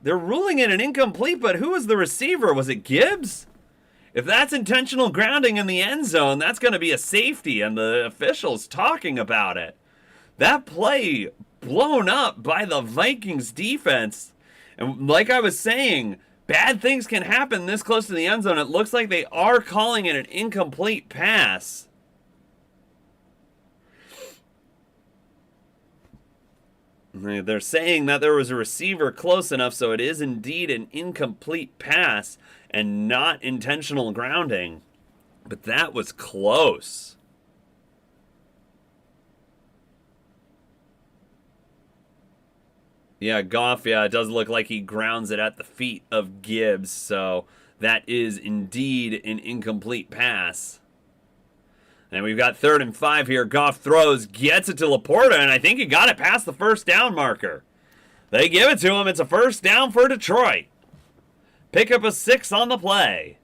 They're ruling it an incomplete, but who was the receiver? Was it Gibbs? If that's intentional grounding in the end zone, that's going to be a safety, and the officials talking about it. That play blown up by the Vikings defense. And like I was saying, bad things can happen this close to the end zone. It looks like they are calling it an incomplete pass. They're saying that there was a receiver close enough, so it is indeed an incomplete pass and not intentional grounding. But that was close. Yeah, Goff, yeah, it does look like he grounds it at the feet of Gibbs, so that is indeed an incomplete pass. And we've got 3rd and 5 here. Goff throws, gets it to Laporta, and I think he got it past the first down marker. They give it to him. It's a first down for Detroit. Pick up a 6 on the play.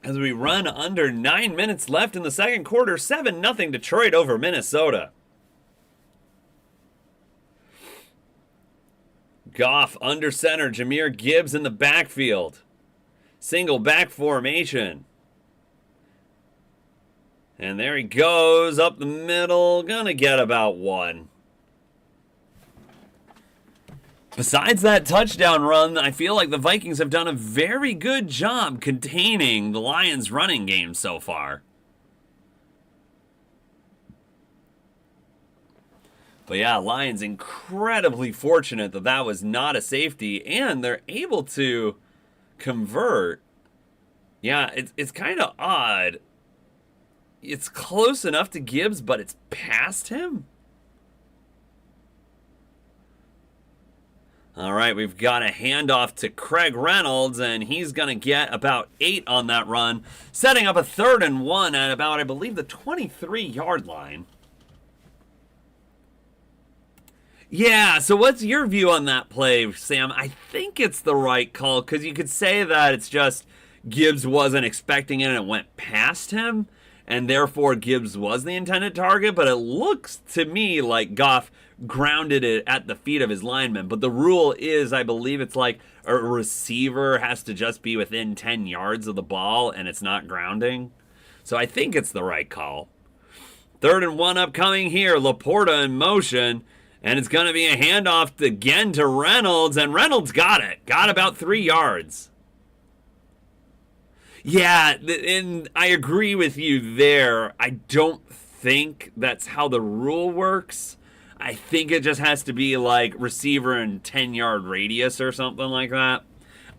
As we run under 9 minutes left in the second quarter, 7-0 Detroit over Minnesota. Goff under center, Jahmyr Gibbs in the backfield. Single back formation. And there he goes up the middle, gonna get about 1. Besides that touchdown run, I feel like the Vikings have done a very good job containing the Lions' running game so far. But yeah, Lions incredibly fortunate that that was not a safety, and they're able to convert. Yeah, it's kind of odd. It's close enough to Gibbs, but it's past him? All right, we've got a handoff to Craig Reynolds, and he's going to get about 8 on that run, setting up a 3rd and 1 at about, I believe, the 23-yard line. Yeah, so what's your view on that play, Sam? I think it's the right call, because you could say that it's just Gibbs wasn't expecting it and it went past him, and therefore Gibbs was the intended target, but it looks to me like Goff grounded it at the feet of his lineman. But the rule is, I believe it's like a receiver has to just be within 10 yards of the ball, and it's not grounding. So I think it's the right call. 3rd and 1 upcoming here, Laporta in motion. And it's going to be a handoff again to Reynolds, and Reynolds got it. Got about 3 yards. Yeah, and I agree with you there. I don't think that's how the rule works. I think it just has to be like receiver in 10-yard radius or something like that.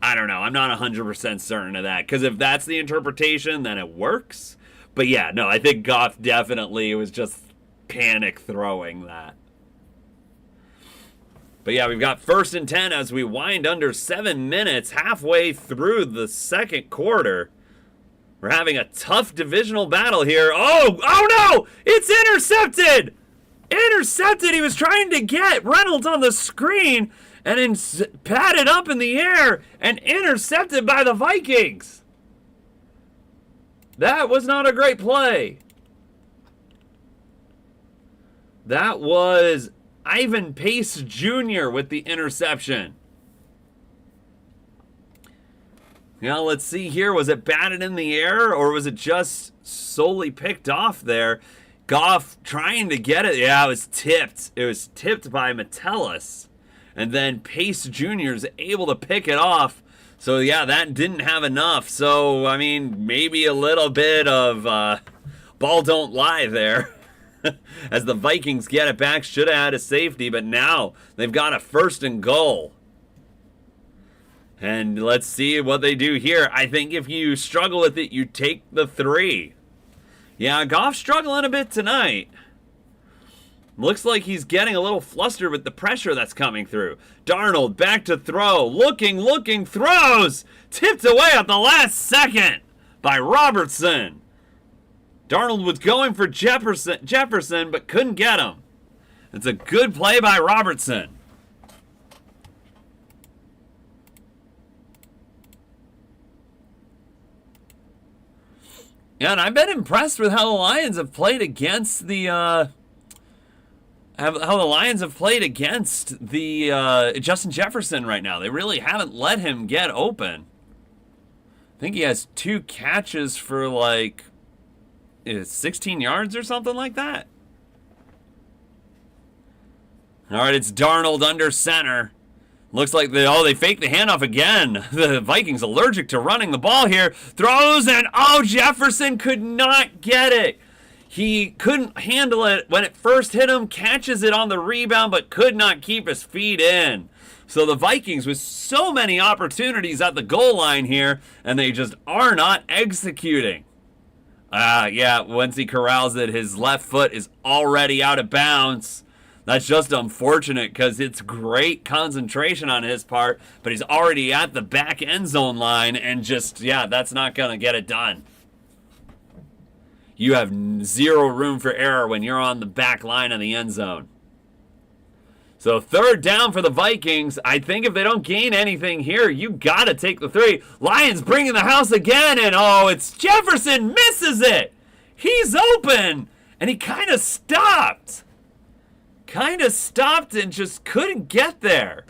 I don't know. I'm not 100% certain of that, because if that's the interpretation, then it works. But yeah, no, I think Goff definitely was just panic throwing that. But yeah, we've got 1st and 10 as we wind under 7 minutes, halfway through the second quarter. We're having a tough divisional battle here. Oh no! It's intercepted! Intercepted! He was trying to get Reynolds on the screen and then patted up in the air and intercepted by the Vikings. That was not a great play. That was Ivan Pace Jr. with the interception. Now let's see here. Was it batted in the air, or was it just solely picked off there? Goff trying to get it. Yeah, it was tipped. It was tipped by Metellus. And then Pace Jr. is able to pick it off. So, yeah, that didn't have enough. So, I mean, maybe a little bit of ball don't lie there. As the Vikings get it back, should have had a safety, but now they've got a 1st and goal. And let's see what they do here. I think if you struggle with it, you take the 3. Yeah, Goff's struggling a bit tonight. Looks like he's getting a little flustered with the pressure that's coming through. Darnold back to throw. Looking, throws! Tipped away at the last second by Robertson. Darnold was going for Jefferson, but couldn't get him. It's a good play by Robertson. Yeah, and I've been impressed with how the Lions have played against the Justin Jefferson right now. They really haven't let him get open. I think he has 2 catches for like 16 yards or something like that. All right, it's Darnold under center. Looks like they faked the handoff again. The Vikings allergic to running the ball here. Throws and Jefferson could not get it. He couldn't handle it when it first hit him. Catches it on the rebound, but could not keep his feet in. So the Vikings with so many opportunities at the goal line here, and they just are not executing. Yeah, once he corrals it, his left foot is already out of bounds. That's just unfortunate because it's great concentration on his part, but he's already at the back end zone line and just, yeah, that's not going to get it done. You have 0 room for error when you're on the back line of the end zone. So 3rd down for the Vikings. I think if they don't gain anything here, you got to take the 3. Lions bringing the house again, and it's Jefferson misses it. He's open, and he kind of stopped. And just couldn't get there.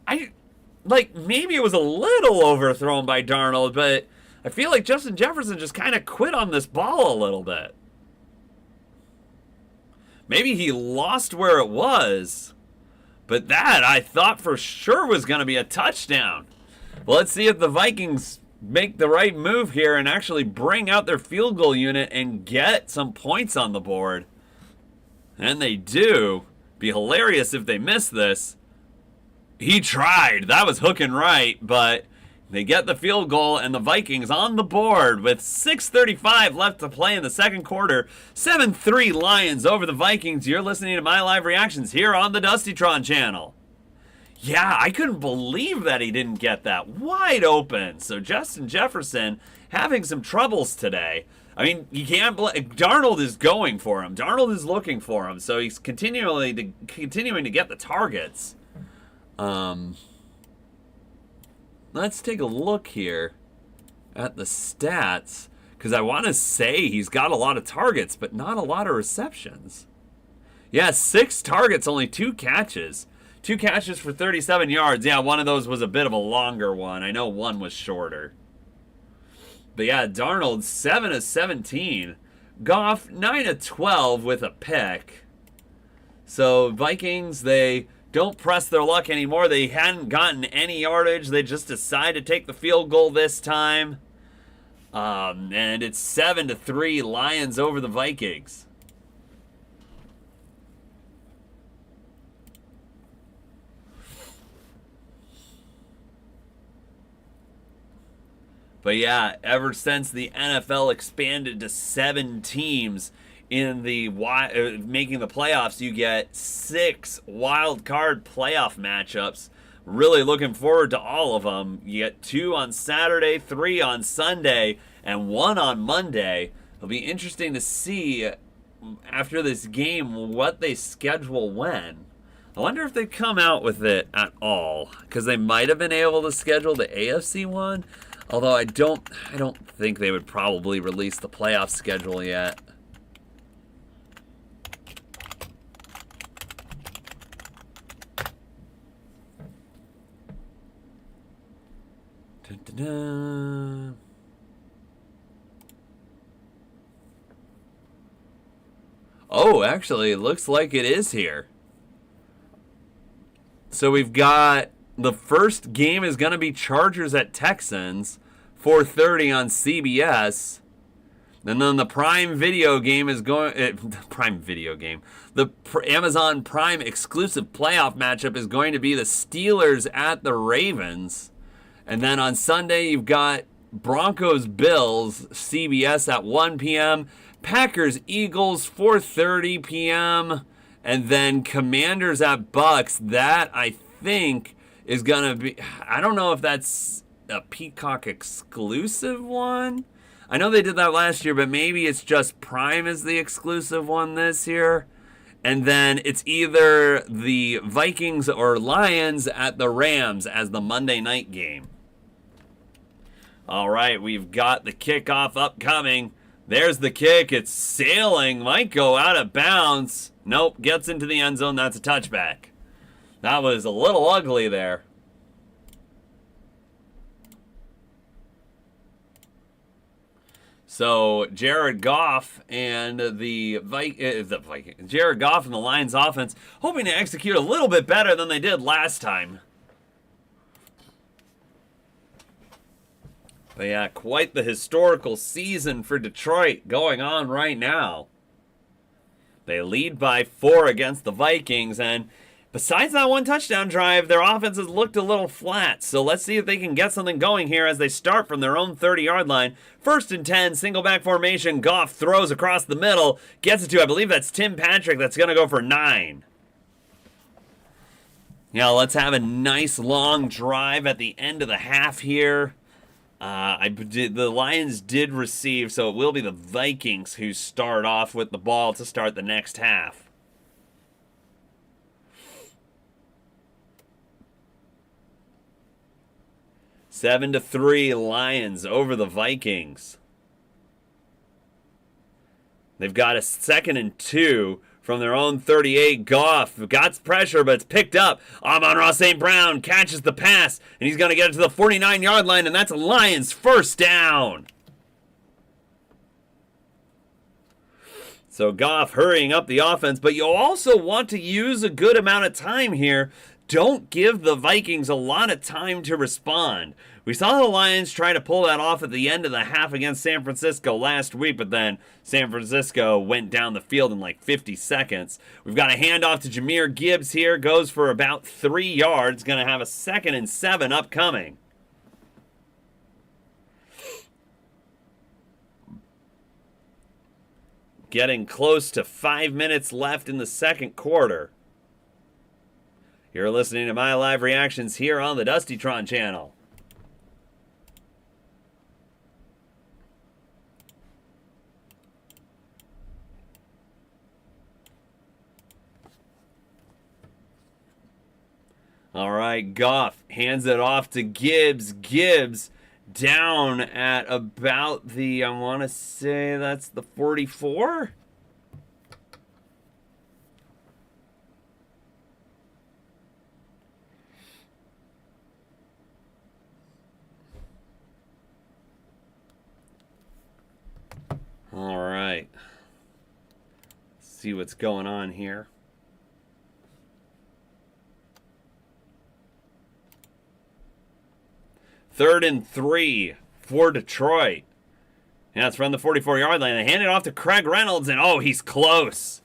Maybe it was a little overthrown by Darnold, but I feel like Justin Jefferson just kind of quit on this ball a little bit. Maybe he lost where it was, but that I thought for sure was going to be a touchdown. Well, let's see if the Vikings make the right move here and actually bring out their field goal unit and get some points on the board. And they do. Be hilarious if they miss this. He tried. That was hooking right, but they get the field goal and the Vikings on the board with 6:35 left to play in the second quarter. 7-3 Lions over the Vikings. You're listening to my live reactions here on the Dustytron channel. Yeah, I couldn't believe that he didn't get that wide open. So Justin Jefferson having some troubles today. I mean, you can't. Darnold is going for him. Darnold is looking for him. So he's continuing to get the targets. Let's take a look here at the stats because I want to say he's got a lot of targets, but not a lot of receptions. Yeah, 6 targets, only 2 catches. 2 catches for 37 yards. Yeah, one of those was a bit of a longer one. I know one was shorter. But yeah, Darnold 7 of 17. Goff 9 of 12 with a pick. So Vikings, they don't press their luck anymore. They hadn't gotten any yardage. They just decide to take the field goal this time. And it's 7-3 Lions over the Vikings. But yeah, ever since the NFL expanded to 7 teams in the making the playoffs, you get 6 wild card playoff matchups. Really looking forward to all of them. You get 2 on Saturday, 3 on Sunday, and 1 on Monday. It'll be interesting to see after this game what they schedule when. I wonder if they come out with it at all, because they might have been able to schedule the AFC one. Although I don't think they would probably release the playoff schedule yet. Oh, actually, it looks like it is here. So we've got the first game is going to be Chargers at Texans, 4:30 on CBS. And then the Prime Video game is going. Prime Video game. The Amazon Prime exclusive playoff matchup is going to be the Steelers at the Ravens. And then on Sunday, you've got Broncos Bills, CBS at 1 p.m. Packers Eagles, 4:30 p.m. And then Commanders at Bucks. That, I think, is going to be. I don't know if that's a Peacock exclusive one. I know they did that last year, but maybe it's just Prime is the exclusive one this year. And then it's either the Vikings or Lions at the Rams as the Monday night game. All right, we've got the kickoff upcoming. There's the kick. It's sailing. Might go out of bounds. Nope, gets into the end zone. That's a touchback. That was a little ugly there. So Jared Goff and Jared Goff and the Lions offense hoping to execute a little bit better than they did last time. But yeah, quite the historical season for Detroit going on right now. They lead by 4 against the Vikings, and besides that one touchdown drive, their offense has looked a little flat. So let's see if they can get something going here as they start from their own 30-yard line. 1st and 10, single back formation. Goff throws across the middle, gets it to, I believe that's Tim Patrick, that's going to go for 9. Yeah, let's have a nice long drive at the end of the half here. The Lions did receive, so it will be the Vikings who start off with the ball to start the next half. Seven to 3 Lions over the Vikings. They've got a 2nd and 2 from their own 38. Goff got pressure, but it's picked up. Amon-Ra St. Brown catches the pass, and he's going to get it to the 49-yard line, and that's a Lions first down. So Goff hurrying up the offense, but you also want to use a good amount of time here. Don't give the Vikings a lot of time to respond. We saw the Lions try to pull that off at the end of the half against San Francisco last week, but then San Francisco went down the field in like 50 seconds. We've got a handoff to Jahmyr Gibbs here, goes for about 3 yards, going to have a 2nd and 7 upcoming. Getting close to 5 minutes left in the second quarter. You're listening to my live reactions here on the Dustytron channel. All right, Goff hands it off to Gibbs. Gibbs down at about the, I want to say that's the 44? All right. See what's going on here. Third and 3 for Detroit. Yeah, it's from the 44-yard line. They hand it off to Craig Reynolds, and oh, he's close.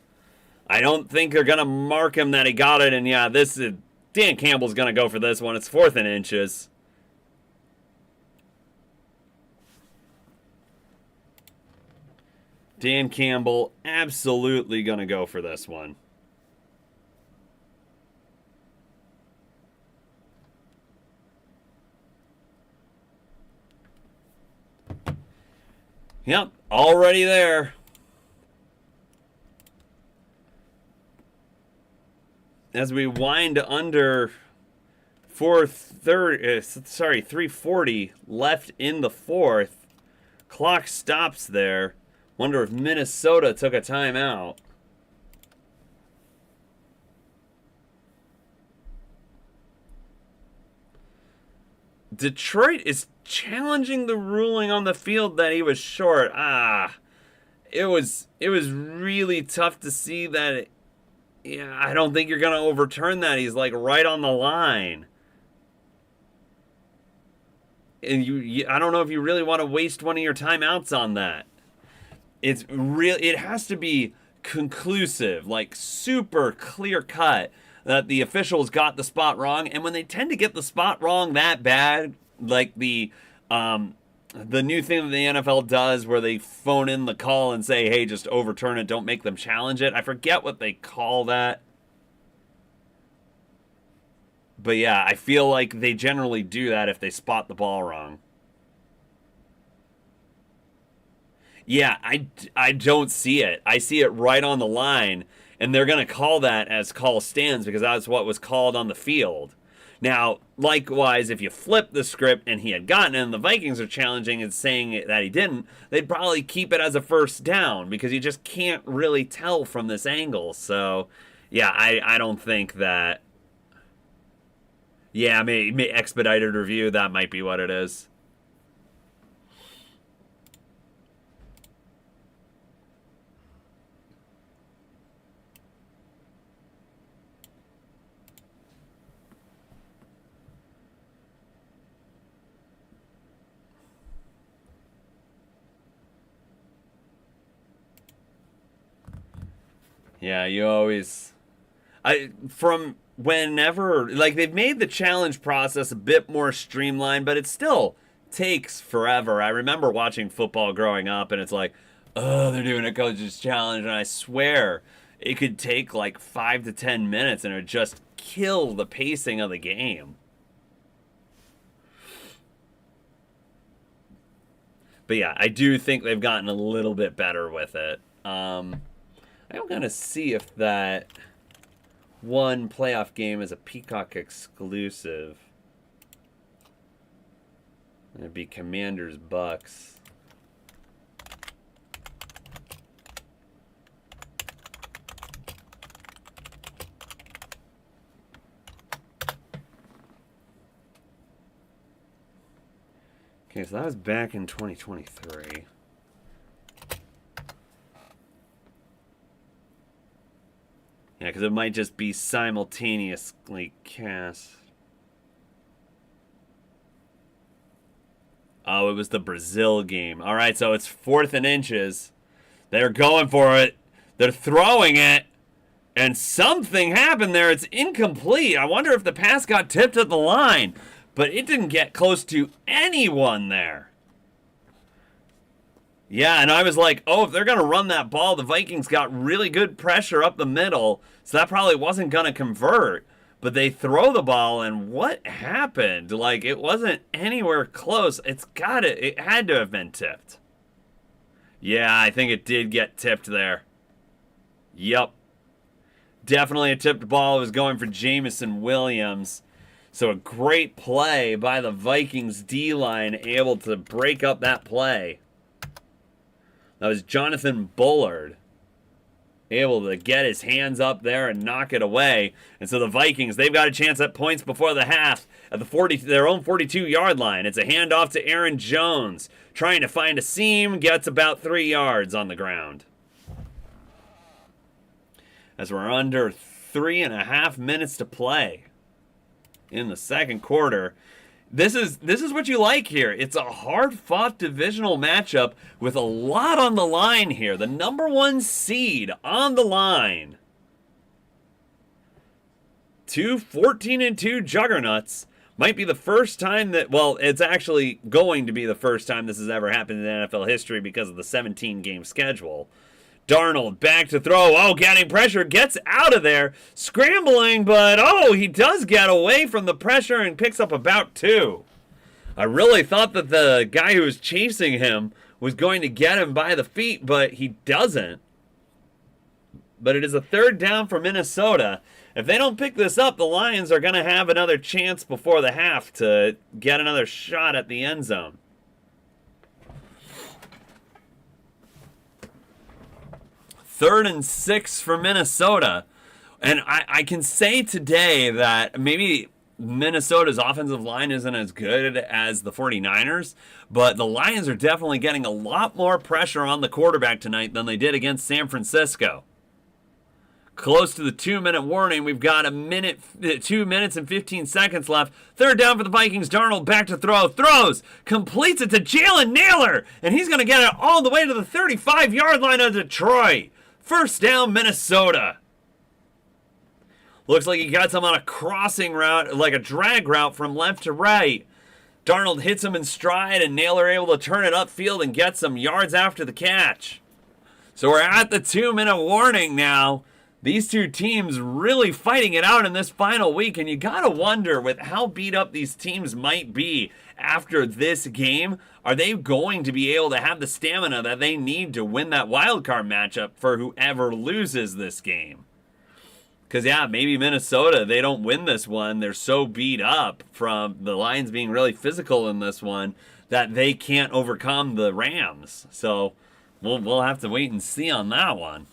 I don't think they're going to mark him that he got it, and yeah, this is Dan Campbell's going to go for this one. It's 4th and inches. Dan Campbell absolutely going to go for this one. Yep, already there. As we wind under 3:40 left in the fourth. Clock stops there. Wonder if Minnesota took a timeout. Detroit is challenging the ruling on the field that he was short. it was really tough to see that. Yeah, I don't think you're gonna overturn that. He's like right on the line, and I don't know if you really want to waste one of your timeouts on that. It's real. It has to be conclusive, like super clear cut that the officials got the spot wrong. And when they tend to get the spot wrong that bad, like the new thing that the NFL does where they phone in the call and say, hey, just overturn it, don't make them challenge it. I forget what they call that. But yeah, I feel like they generally do that if they spot the ball wrong. Yeah, I don't see it. I see it right on the line, and they're going to call that as call stands because that's what was called on the field. Now, likewise, if you flip the script and he had gotten it and the Vikings are challenging and saying that he didn't, they'd probably keep it as a first down because you just can't really tell from this angle. So, yeah, I don't think that... Yeah, maybe expedited review, that might be what it is. Yeah, you always... From whenever... Like, they've made the challenge process a bit more streamlined, but it still takes forever. I remember watching football growing up, and it's like, oh, they're doing a coach's challenge, and I swear it could take like 5 to 10 minutes, and it would just kill the pacing of the game. But yeah, I do think they've gotten a little bit better with it. I'm going to see if that one playoff game is a Peacock exclusive. It'd be Commanders Bucks. Okay, so that was back in 2023. Yeah, because it might just be simultaneously cast. Oh, it was the Brazil game. All right, so it's 4th and inches. They're going for it. They're throwing it. And something happened there. It's incomplete. I wonder if the pass got tipped at the line. But it didn't get close to anyone there. Yeah, and I was like, oh, if they're going to run that ball, the Vikings got really good pressure up the middle, so that probably wasn't going to convert. But they throw the ball, and what happened? Like, it wasn't anywhere close. It had to have been tipped. Yeah, I think it did get tipped there. Yep. Definitely a tipped ball. It was going for Jamison Williams. So a great play by the Vikings D-line, able to break up that play. That was Jonathan Bullard, able to get his hands up there and knock it away. And so the Vikings, they've got a chance at points before the half at their own 42-yard line. It's a handoff to Aaron Jones, trying to find a seam, gets about 3 yards on the ground. As we're under 3.5 minutes to play in the second quarter. This is what you like here. It's a hard-fought divisional matchup with a lot on the line here. The number 1 seed on the line. 2 14-2 juggernauts. Might be the first time that, well, it's actually going to be the first time this has ever happened in NFL history because of the 17-game schedule. Darnold back to throw. Oh, getting pressure. Gets out of there. Scrambling, but oh, he does get away from the pressure and picks up about 2. I really thought that the guy who was chasing him was going to get him by the feet, but he doesn't. But it is a 3rd down for Minnesota. If they don't pick this up, the Lions are going to have another chance before the half to get another shot at the end zone. 3rd and 6 for Minnesota. And I can say today that maybe Minnesota's offensive line isn't as good as the 49ers, but the Lions are definitely getting a lot more pressure on the quarterback tonight than they did against San Francisco. Close to the 2-minute warning. We've got 2 minutes and 15 seconds left. Third down for the Vikings. Darnold back to throw. Throws. Completes it to Jalen Nailor. And he's going to get it all the way to the 35-yard line of Detroit. First down, Minnesota. Looks like he got some on a crossing route, like a drag route from left to right. Darnold hits him in stride, and Nailor able to turn it upfield and get some yards after the catch. So we're at the 2-minute warning now. These two teams really fighting it out in this final week, and you gotta wonder, with how beat up these teams might be after this game, are they going to be able to have the stamina that they need to win that wild card matchup for whoever loses this game? Because, yeah, maybe Minnesota, they don't win this one. They're so beat up from the Lions being really physical in this one that they can't overcome the Rams. So we'll have to wait and see on that one.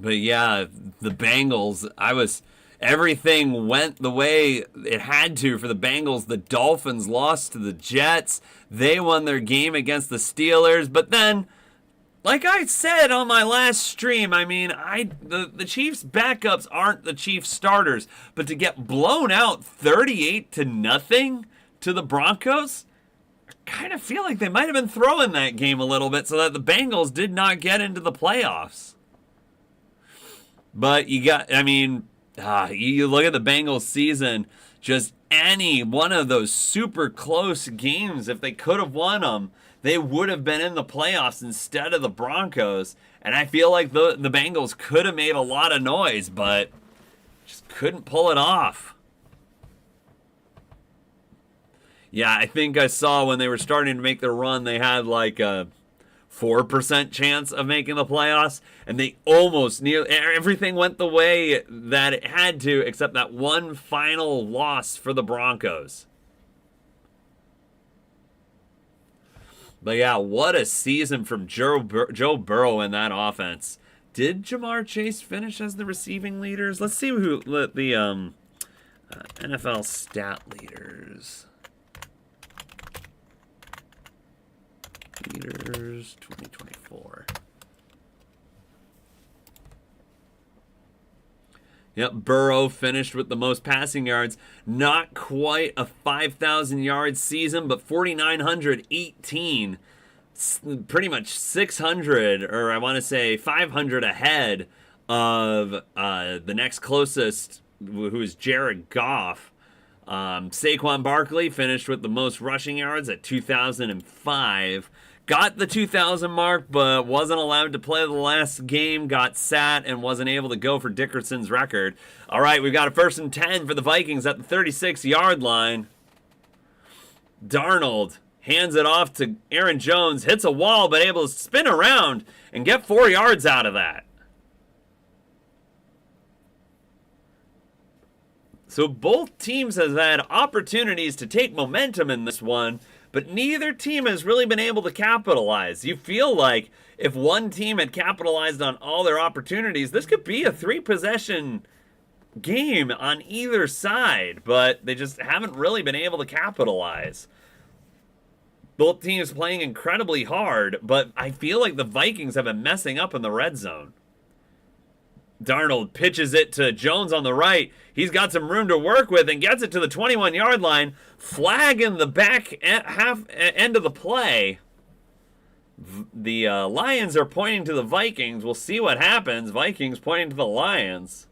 But yeah, the Bengals, everything went the way it had to for the Bengals. The Dolphins lost to the Jets. They won their game against the Steelers. But then, like I said on my last stream, I mean, the Chiefs' backups aren't the Chiefs' starters. But to get blown out 38-0 to the Broncos, I kind of feel like they might have been throwing that game a little bit so that the Bengals did not get into the playoffs. But you look at the Bengals season, just any one of those super close games, if they could have won them, they would have been in the playoffs instead of the Broncos. And I feel like the Bengals could have made a lot of noise, but just couldn't pull it off. Yeah, I think I saw when they were starting to make their run, they had like a 4% chance of making the playoffs, and they almost everything went the way that it had to, except that one final loss for the Broncos. But yeah, what a season from Joe Burrow in that offense. Did Jamar Chase finish as the receiving leaders? Let's see who the NFL stat leaders. Leaders 2024. Yep, Burrow finished with the most passing yards. Not quite a 5,000-yard season, but 4,918. Pretty much 600, or I want to say 500 ahead of the next closest, who is Jared Goff. Saquon Barkley finished with the most rushing yards at 2,005. Got the 2,000 mark, but wasn't allowed to play the last game. Got sat and wasn't able to go for Dickerson's record. All right, we've got a 1st and 10 for the Vikings at the 36-yard line. Darnold hands it off to Aaron Jones. Hits a wall, but able to spin around and get 4 yards out of that. So both teams have had opportunities to take momentum in this one, but neither team has really been able to capitalize. You feel like if one team had capitalized on all their opportunities, this could be a 3-possession game on either side, but they just haven't really been able to capitalize. Both teams playing incredibly hard, but I feel like the Vikings have been messing up in the red zone. Darnold pitches it to Jones on the right. He's got some room to work with and gets it to the 21-yard line. Flag in the back half end of the play. The Lions are pointing to the Vikings. We'll see what happens. Vikings pointing to the Lions.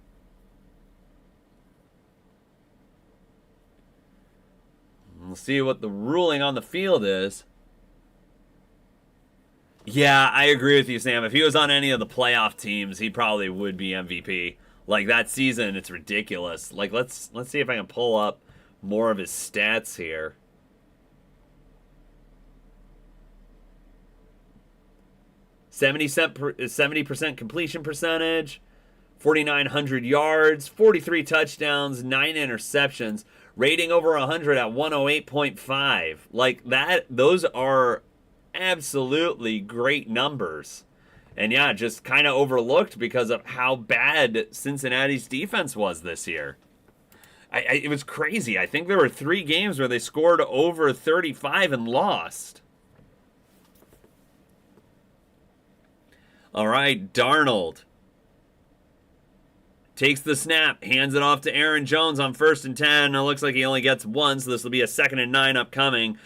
We'll see what the ruling on the field is. Yeah, I agree with you, Sam. If he was on any of the playoff teams, he probably would be MVP. Like, that season, it's ridiculous. Like, let's see if I can pull up more of his stats here. %70% completion percentage, 4,900 yards, 43 touchdowns, 9 interceptions, rating over 100 at 108.5. Like, those are absolutely great numbers. And yeah, just kind of overlooked because of how bad Cincinnati's defense was this year. It was crazy. I think there were 3 games where they scored over 35 and lost. All right, Darnold takes the snap, hands it off to Aaron Jones on 1st and 10. It looks like he only gets 1, so this will be a 2nd and 9 upcoming.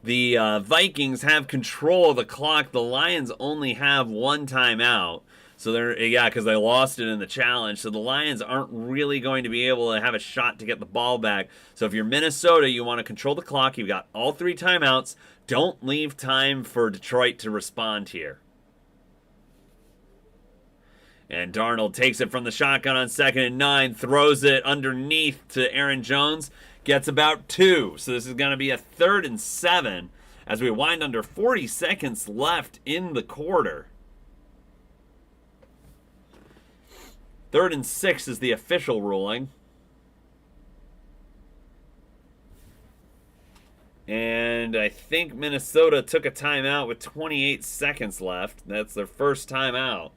The Vikings have control of the clock. The Lions only have 1 timeout. So because they lost it in the challenge. So the Lions aren't really going to be able to have a shot to get the ball back. So if you're Minnesota, you want to control the clock. You've got all 3 timeouts. Don't leave time for Detroit to respond here. And Darnold takes it from the shotgun on 2nd and 9, throws it underneath to Aaron Jones, gets about 2. So this is going to be a 3rd and 7 as we wind under 40 seconds left in the quarter. 3rd and 6 is the official ruling. And I think Minnesota took a timeout with 28 seconds left. That's their first timeout.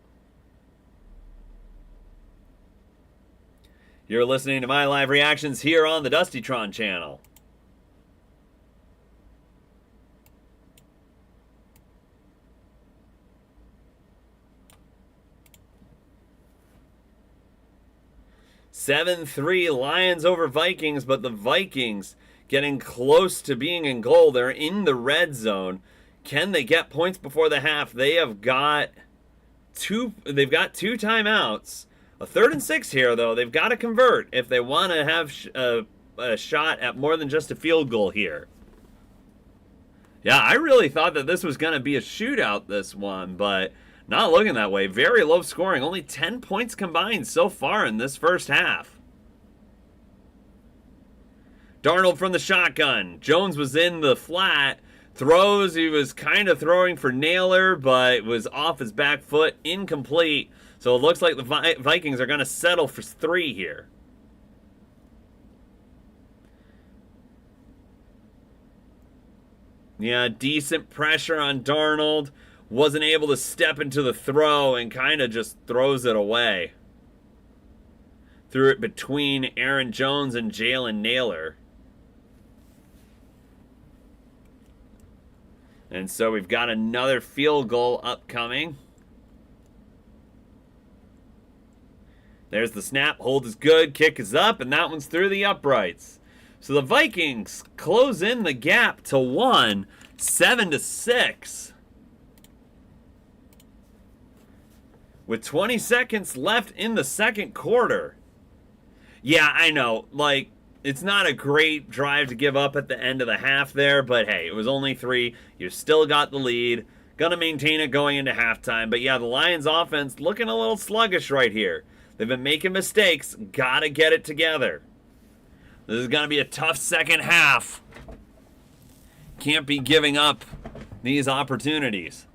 You're listening to my live reactions here on the Dustytron channel. (7-3) Lions over Vikings, but the Vikings getting close to being in goal. They're in the red zone. Can they get points before the half? They've got two timeouts. A 3rd and 6 here, though. They've got to convert if they want to have a shot at more than just a field goal here. Yeah, I really thought that this was going to be a shootout, this one, but not looking that way. Very low scoring. Only 10 points combined so far in this first half. Darnold from the shotgun. Jones was in the flat. Throws. He was kind of throwing for Naylor, but was off his back foot. Incomplete. So it looks like the Vikings are going to settle for 3 here. Yeah, decent pressure on Darnold. Wasn't able to step into the throw and kind of just throws it away. Threw it between Aaron Jones and Jalen Naylor. And so we've got another field goal upcoming. There's the snap. Hold is good. Kick is up, and that one's through the uprights. So the Vikings close in the gap to 1, 7-6. With 20 seconds left in the second quarter. Yeah, I know. Like, it's not a great drive to give up at the end of the half there, but hey, it was only 3. You still got the lead. Gonna maintain it going into halftime. But yeah, the Lions offense looking a little sluggish right here. They've been making mistakes. Gotta get it together. This is gonna be a tough second half. Can't be giving up these opportunities.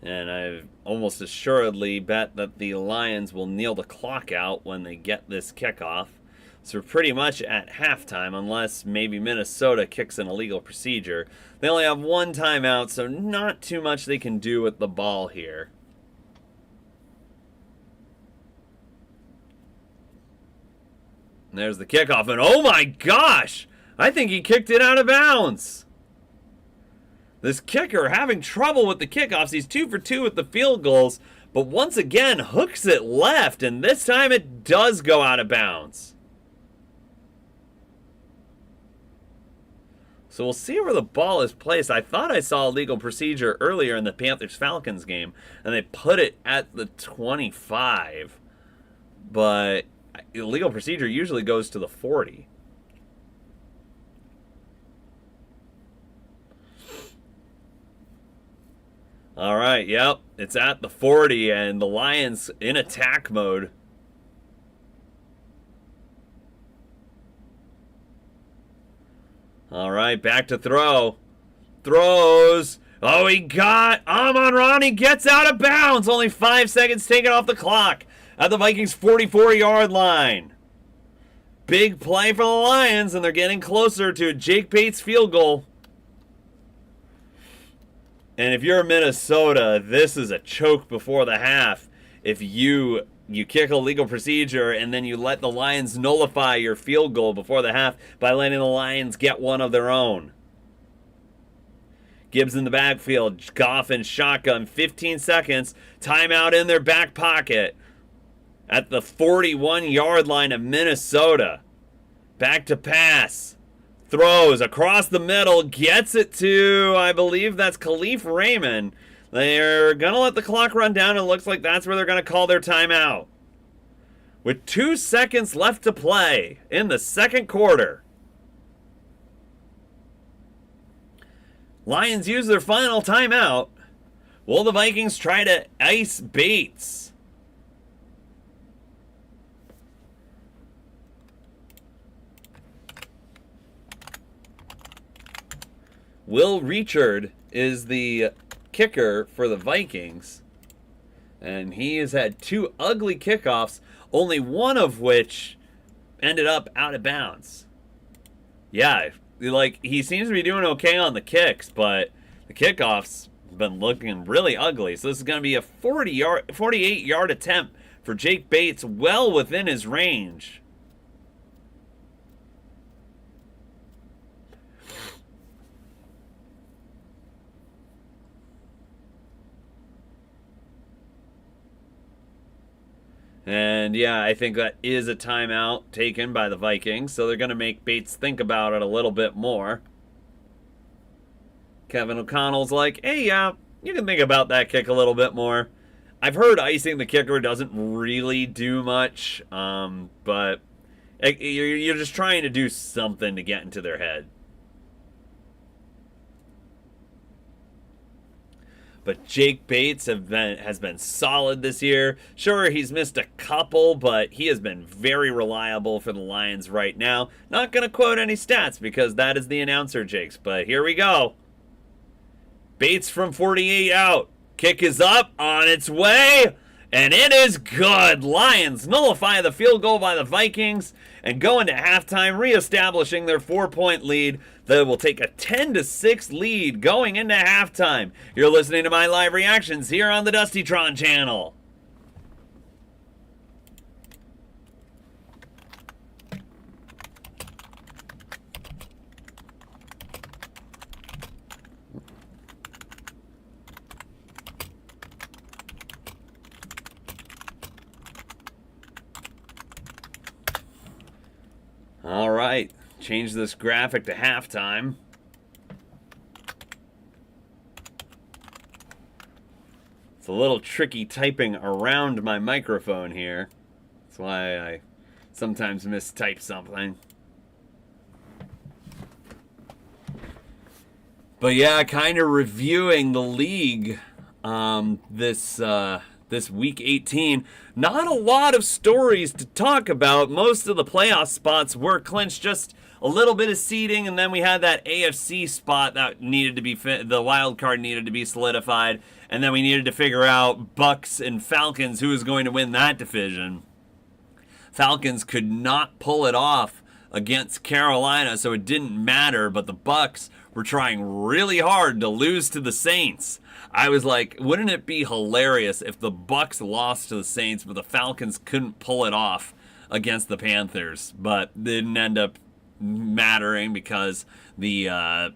And I've almost assuredly bet that the Lions will kneel the clock out when they get this kickoff. So we're pretty much at halftime, unless maybe Minnesota kicks an illegal procedure. They only have 1 timeout, so not too much they can do with the ball here. And there's the kickoff, and oh my gosh! I think he kicked it out of bounds. This kicker having trouble with the kickoffs. He's 2 for 2 with the field goals, but once again hooks it left, and this time it does go out of bounds. So we'll see where the ball is placed. I thought I saw a legal procedure earlier in the Panthers-Falcons game, and they put it at the 25. But illegal procedure usually goes to the 40. All right, yep. It's at the 40, and the Lions in attack mode. All right, back to throw. Throws. Oh, he got Amon-Ra. He gets out of bounds. Only 5 seconds taken off the clock at the Vikings' 44-yard line. Big play for the Lions, and they're getting closer to a Jake Bates field goal. And if you're Minnesota, this is a choke before the half. If you kick a legal procedure and then you let the Lions nullify your field goal before the half by letting the Lions get one of their own. Gibbs in the backfield, Goff in shotgun, 15 seconds, timeout in their back pocket at the 41-yard line of Minnesota. Back to pass. Throws across the middle, gets it to, I believe that's Khalif Raymond. They're going to let the clock run down, and it looks like that's where they're going to call their timeout. With 2 seconds left to play in the second quarter. Lions use their final timeout. Will the Vikings try to ice Bates? Will Richard is the kicker for the Vikings. And he has had 2 ugly kickoffs, only one of which ended up out of bounds. Yeah, like, he seems to be doing okay on the kicks, but the kickoffs have been looking really ugly. So this is going to be a 48-yard attempt for Jake Bates, well within his range. And yeah, I think that is a timeout taken by the Vikings, so they're going to make Bates think about it a little bit more. Kevin O'Connell's like, hey, yeah, you can think about that kick a little bit more. I've heard icing the kicker doesn't really do much, but you're just trying to do something to get into their head. But Jake Bates has been solid this year. Sure, he's missed a couple, but he has been very reliable for the Lions right now. Not going to quote any stats because that is the announcer, Jakes, but here we go. Bates from 48 out. Kick is up, on its way, and it is good. Lions nullify the field goal by the Vikings and go into halftime, reestablishing their 4-point lead. They will take a 10-6 lead going into halftime. You're listening to my live reactions here on the Dustytron channel. All right, change this graphic to halftime. It's a little tricky typing around my microphone here. That's why I sometimes mistype something. But yeah, kind of reviewing the league this week 18. Not a lot of stories to talk about. Most of the playoff spots were clinched, just a little bit of seeding, and then we had that AFC spot that needed to be the wild card needed to be solidified, and then we needed to figure out Bucks and Falcons who was going to win that division. Falcons could not pull it off against Carolina, so it didn't matter, but the Bucks were trying really hard to lose to the Saints. I was like, wouldn't it be hilarious if the Bucks lost to the Saints, but the Falcons couldn't pull it off against the Panthers? But it didn't end up mattering because the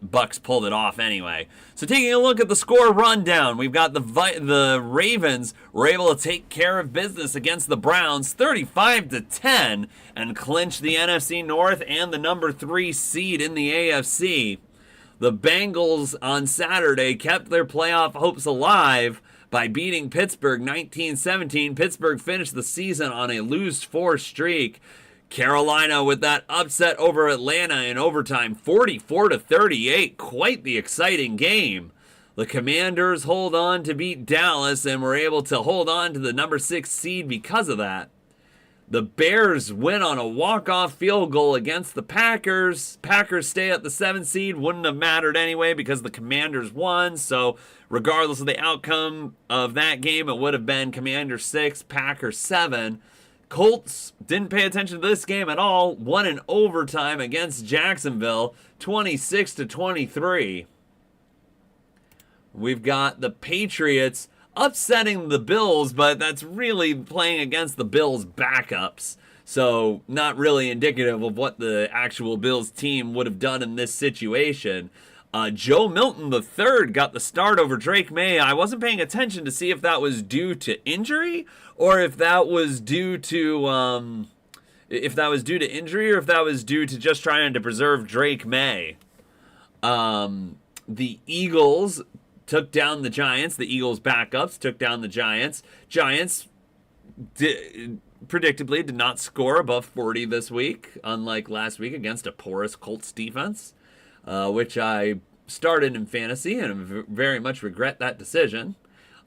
Bucks pulled it off anyway. So taking a look at the score rundown, we've got the Ravens were able to take care of business against the Browns 35-10 and clinch the NFC North and the number 3 seed in the AFC. The Bengals on Saturday kept their playoff hopes alive by beating Pittsburgh 19-17. Pittsburgh finished the season on a lose-4 streak. Carolina with that upset over Atlanta in overtime, 44-38. Quite the exciting game. The Commanders hold on to beat Dallas and were able to hold on to the number 6 seed because of that. The Bears win on a walk-off field goal against the Packers. Packers stay at the 7th seed. Wouldn't have mattered anyway because the Commanders won. So regardless of the outcome of that game, it would have been Commanders 6, Packers 7. Colts didn't pay attention to this game at all. Won in overtime against Jacksonville, 26-23. We've got the Patriots upsetting the Bills, but that's really playing against the Bills' backups. So not really indicative of what the actual Bills team would have done in this situation. Joe Milton III got the start over Drake May. I wasn't paying attention to see if that was due to injury or if that was due to or if that was due to just trying to preserve Drake May. The Eagles took down the Giants. The Eagles' backups took down the Giants. Giants predictably did not score above 40 this week, unlike last week against a porous Colts defense, which I started in fantasy and very much regret that decision.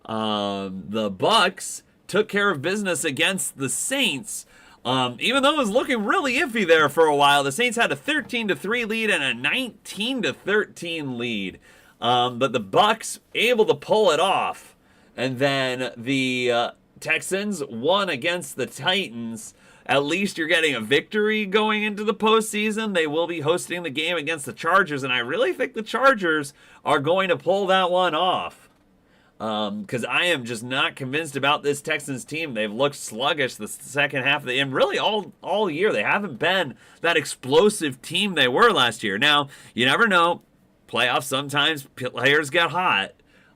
The Bucks took care of business against the Saints. Even though it was looking really iffy there for a while, the Saints had a 13-3 lead and a 19-13 lead. But the Bucks able to pull it off. And then the Texans won against the Titans. At least you're getting a victory going into the postseason. They will be hosting the game against the Chargers, and I really think the Chargers are going to pull that one off. Because I am just not convinced about this Texans team. They've looked sluggish the second half of the and really all year. They haven't been that explosive team they were last year. Now, you never know. Playoffs, sometimes players get hot.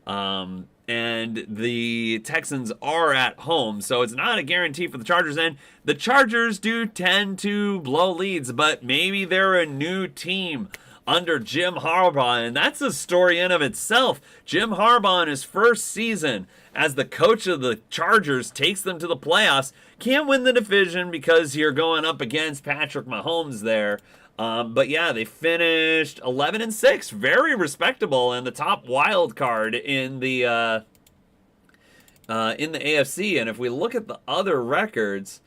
And the Texans are at home, so it's not a guarantee for the Chargers. And the Chargers do tend to blow leads, but maybe they're a new team under Jim Harbaugh, and that's a story in of itself. Jim Harbaugh in his first season as the coach of the Chargers takes them to the playoffs. Can't win the division because you're going up against Patrick Mahomes there. But yeah, they finished 11-6, very respectable, and the top wild card in the AFC. And if we look at the other records,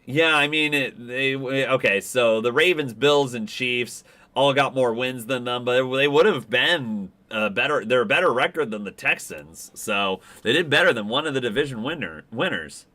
yeah, I mean, okay. So the Ravens, Bills, and Chiefs all got more wins than them, but they would have been they're a better record than the Texans. So they did better than one of the division winners.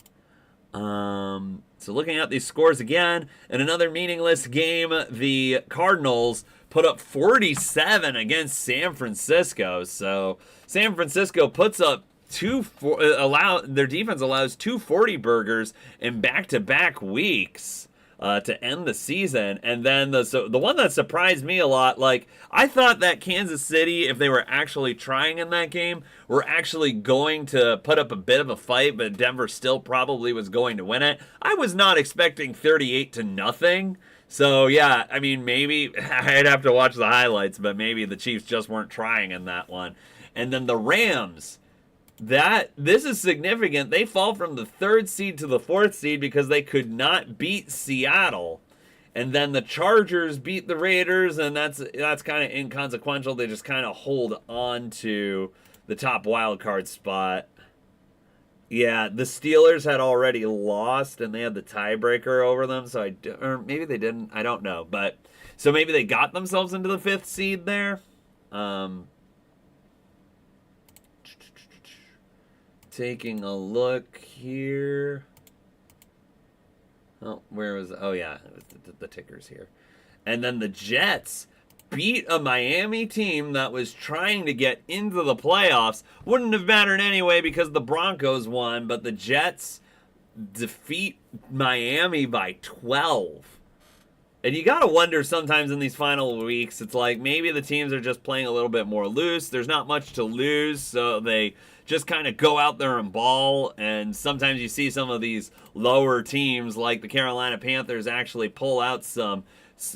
So looking at these scores again, in another meaningless game, the Cardinals put up 47 against San Francisco. So San Francisco puts up their defense allows 240 burgers in back-to-back weeks to end the season. And then the one that surprised me a lot, like I thought that Kansas City, if they were actually trying in that game, were actually going to put up a bit of a fight, but Denver still probably was going to win it. I was not expecting 38-0. So yeah, I mean, maybe I'd have to watch the highlights, but maybe the Chiefs just weren't trying in that one. And then the Rams, this is significant. They fall from the 3rd seed to the 4th seed because they could not beat Seattle. And then the Chargers beat the Raiders, and that's kind of inconsequential. They just kind of hold on to the top wild card spot. Yeah, the Steelers had already lost, and they had the tiebreaker over them. So or maybe they didn't. I don't know. But so maybe they got themselves into the 5th seed there. Taking a look here. Oh, where was... Oh, yeah, it was the tickers here. And then the Jets beat a Miami team that was trying to get into the playoffs. Wouldn't have mattered anyway because the Broncos won, but the Jets defeat Miami by 12. And you got to wonder sometimes in these final weeks, it's like maybe the teams are just playing a little bit more loose. There's not much to lose, so they just kind of go out there and ball. And sometimes you see some of these lower teams like the Carolina Panthers actually pull out some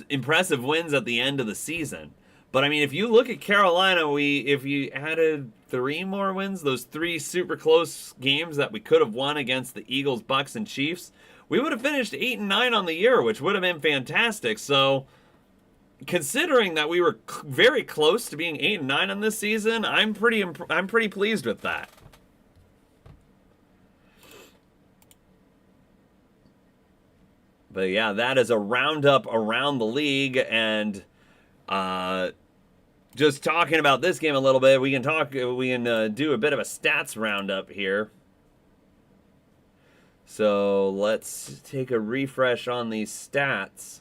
impressive wins at the end of the season. But I mean, if you look at Carolina, if you added 3 more wins, those 3 super close games that we could have won against the Eagles, Bucks, and Chiefs, we would have finished 8-9 on the year, which would have been fantastic. So considering that we were very close to being 8-9 on this season, I'm pretty pleased with that. But yeah, that is a roundup around the league, and just talking about this game a little bit, we can do a bit of a stats roundup here. So let's take a refresh on these stats.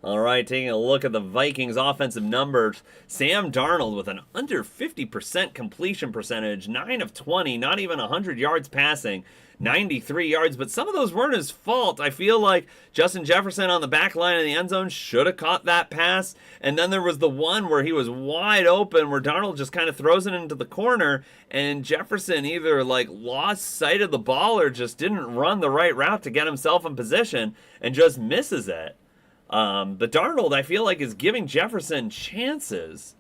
All right, taking a look at the Vikings offensive numbers. Sam Darnold with an under 50% completion percentage, 9 of 20, not even 100 yards passing, 93 yards, but some of those weren't his fault. I feel like Justin Jefferson on the back line of the end zone should have caught that pass, and then there was the one where he was wide open where Darnold just kind of throws it into the corner, and Jefferson either like lost sight of the ball or just didn't run the right route to get himself in position and just misses it. But Darnold, I feel like, is giving Jefferson chances.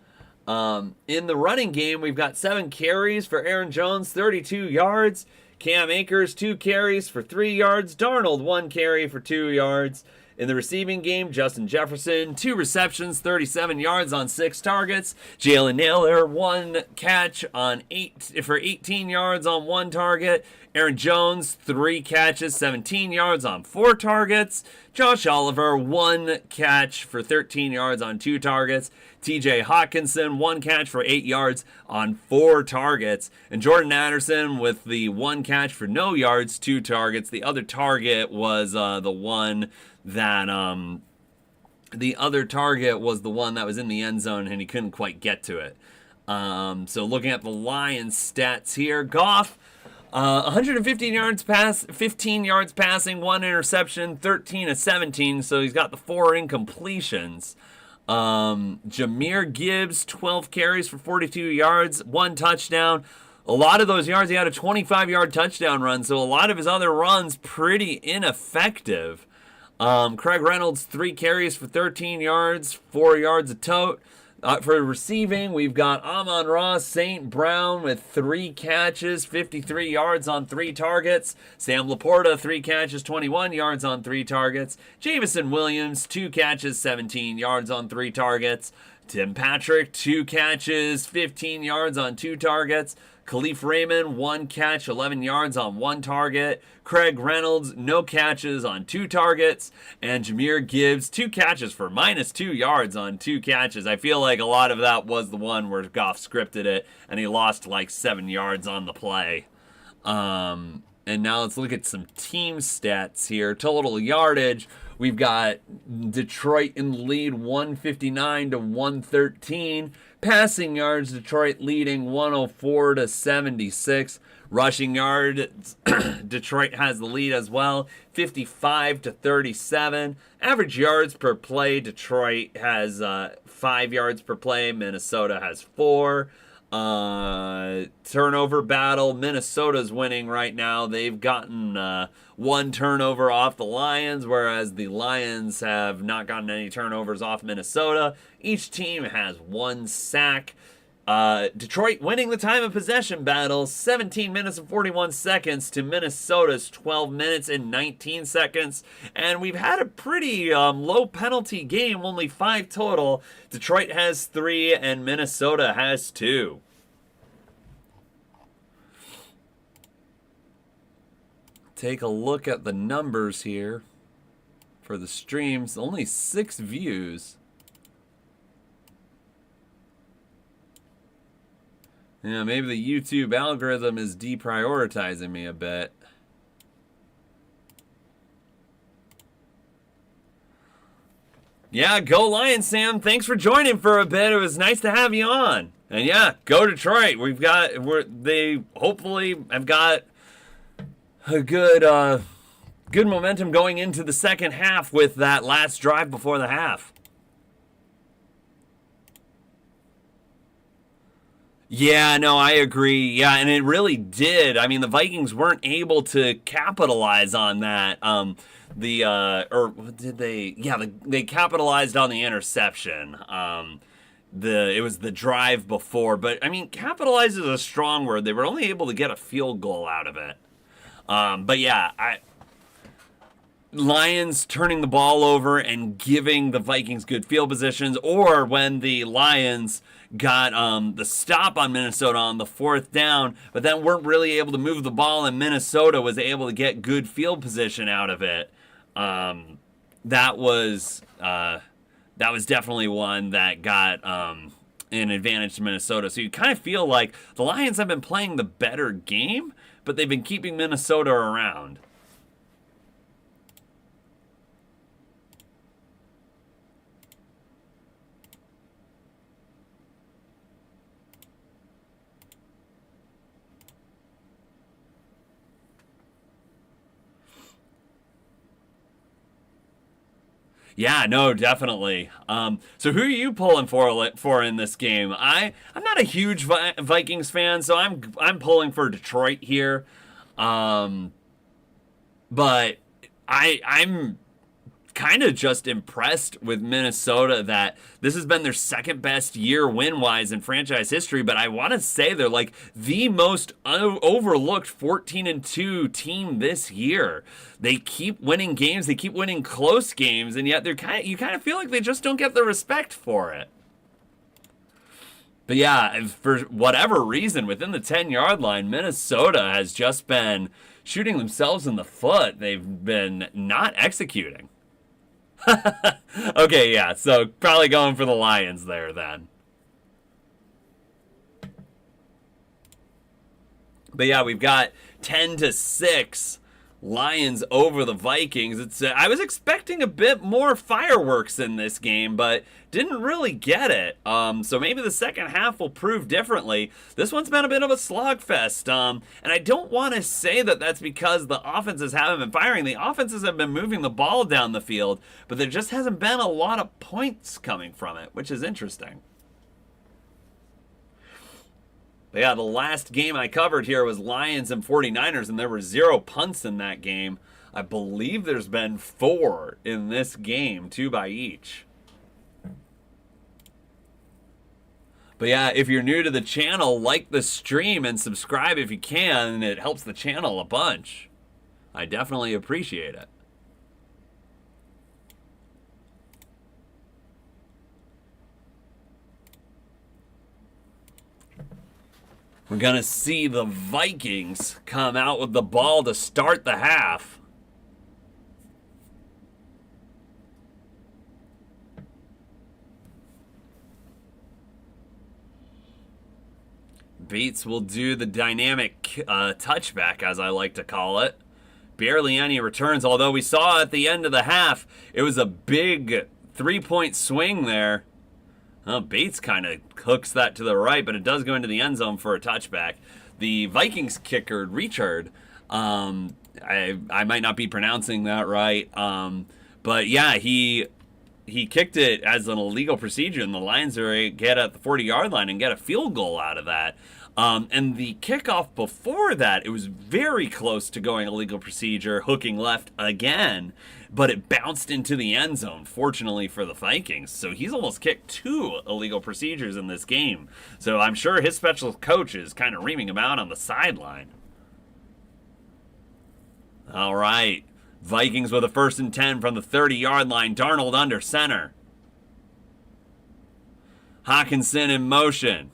In the running game, we've got 7 carries for Aaron Jones, 32 yards. Cam Akers, 2 carries for 3 yards. Darnold, 1 carry for 2 yards. In the receiving game, Justin Jefferson, 2 receptions, 37 yards on 6 targets. Jalen Nailor, 1 catch for 18 yards on 1 target. Aaron Jones, 3 catches, 17 yards on 4 targets. Josh Oliver, 1 catch for 13 yards on 2 targets. TJ Hawkinson, 1 catch for 8 yards on 4 targets. And Jordan Addison with the 1 catch for no yards, 2 targets. The other target was the one that was in the end zone and he couldn't quite get to it. So looking at the Lions stats here, Goff, 115 yards 15 yards passing, 1 interception, 13 of 17, so he's got the 4 incompletions. Jahmyr Gibbs, 12 carries for 42 yards, 1 touchdown. A lot of those yards, he had a 25-yard touchdown run, so a lot of his other runs pretty ineffective. Craig Reynolds, 3 carries for 13 yards, 4 yards a tote. For receiving, we've got Amon-Ra St. Brown with 3 catches, 53 yards on 3 targets. Sam Laporta, 3 catches, 21 yards on 3 targets. Jameson Williams, 2 catches, 17 yards on 3 targets. Tim Patrick, 2 catches, 15 yards on 2 targets. Khalif Raymond, 1 catch, 11 yards on 1 target. Craig Reynolds, no catches on 2 targets. And Jahmyr Gibbs, 2 catches for -2 yards on 2 catches. I feel like a lot of that was the one where Goff scripted it and he lost like 7 yards on the play. And now let's look at some team stats here. Total yardage, we've got Detroit in the lead, 159 to 113. Passing yards, Detroit leading 104 to 76. Rushing yards, Detroit has the lead as well, 55 to 37. Average yards per play, Detroit has 5 yards per play. Minnesota has 4. Turnover battle, Minnesota's winning right now. They've gotten 1 turnover off the Lions, whereas the Lions have not gotten any turnovers off Minnesota. Each team has 1 sack. Detroit winning the time of possession battle, 17 minutes and 41 seconds to Minnesota's 12 minutes and 19 seconds. And we've had a pretty low penalty game, only 5 total. Detroit has 3 and Minnesota has 2. Take a look at the numbers here for the streams. Only 6 views. Yeah, maybe the YouTube algorithm is deprioritizing me a bit. Yeah, go Lions, Sam. Thanks for joining for a bit. It was nice to have you on. And yeah, go Detroit. They hopefully have got a good momentum going into the second half with that last drive before the half. Yeah, no, I agree. Yeah, and it really did. I mean, the Vikings weren't able to capitalize on that. Or did they? Yeah, they capitalized on the interception. It was the drive before, but I mean, capitalize is a strong word. They were only able to get a field goal out of it. But yeah, Lions turning the ball over and giving the Vikings good field positions, or when the Lions got the stop on Minnesota on the 4th down, but then weren't really able to move the ball, and Minnesota was able to get good field position out of it. That was definitely one that got an advantage to Minnesota. So you kind of feel like the Lions have been playing the better game, but they've been keeping Minnesota around. Yeah, no, definitely. So who are you pulling for in this game? I'm not a huge Vikings fan, so I'm pulling for Detroit here. But I'm kind of just impressed with Minnesota that this has been their second best year win-wise in franchise history, but I want to say they're like the most overlooked 14-2 team this year. They keep winning games, they keep winning close games, and yet you kind of feel like they just don't get the respect for it. But yeah, for whatever reason, within the 10-yard line, Minnesota has just been shooting themselves in the foot. They've been not executing. Okay, yeah, so probably going for the Lions there then. But yeah, we've got 10-6 Lions over the Vikings. I was expecting a bit more fireworks in this game, but didn't really get it. So maybe the second half will prove differently. This one's been a bit of a slogfest. And I don't want to say that that's because the offenses haven't been firing. The offenses have been moving the ball down the field, but there just hasn't been a lot of points coming from it, which is interesting. But yeah, the last game I covered here was Lions and 49ers, and there were 0 punts in that game. I believe there's been 4 in this game, 2 by each. But yeah, if you're new to the channel, like the stream and subscribe if you can. It helps the channel a bunch. I definitely appreciate it. We're going to see the Vikings come out with the ball to start the half. Bates will do the dynamic touchback, as I like to call it. Barely any returns, although we saw at the end of the half, it was a big 3-point swing there. Bates kind of hooks that to the right, but it does go into the end zone for a touchback. The Vikings kicker, Richard, I might not be pronouncing that right, but yeah, he kicked it as an illegal procedure, and the Lions are get at the 40-yard line and get a field goal out of that. And the kickoff before that, it was very close to going illegal procedure, hooking left again, but it bounced into the end zone, fortunately for the Vikings. So he's almost kicked 2 illegal procedures in this game. So I'm sure his special coach is kind of reaming him out on the sideline. All right. Vikings with a 1st and 10 from the 30-yard line. Darnold under center. Hawkinson in motion.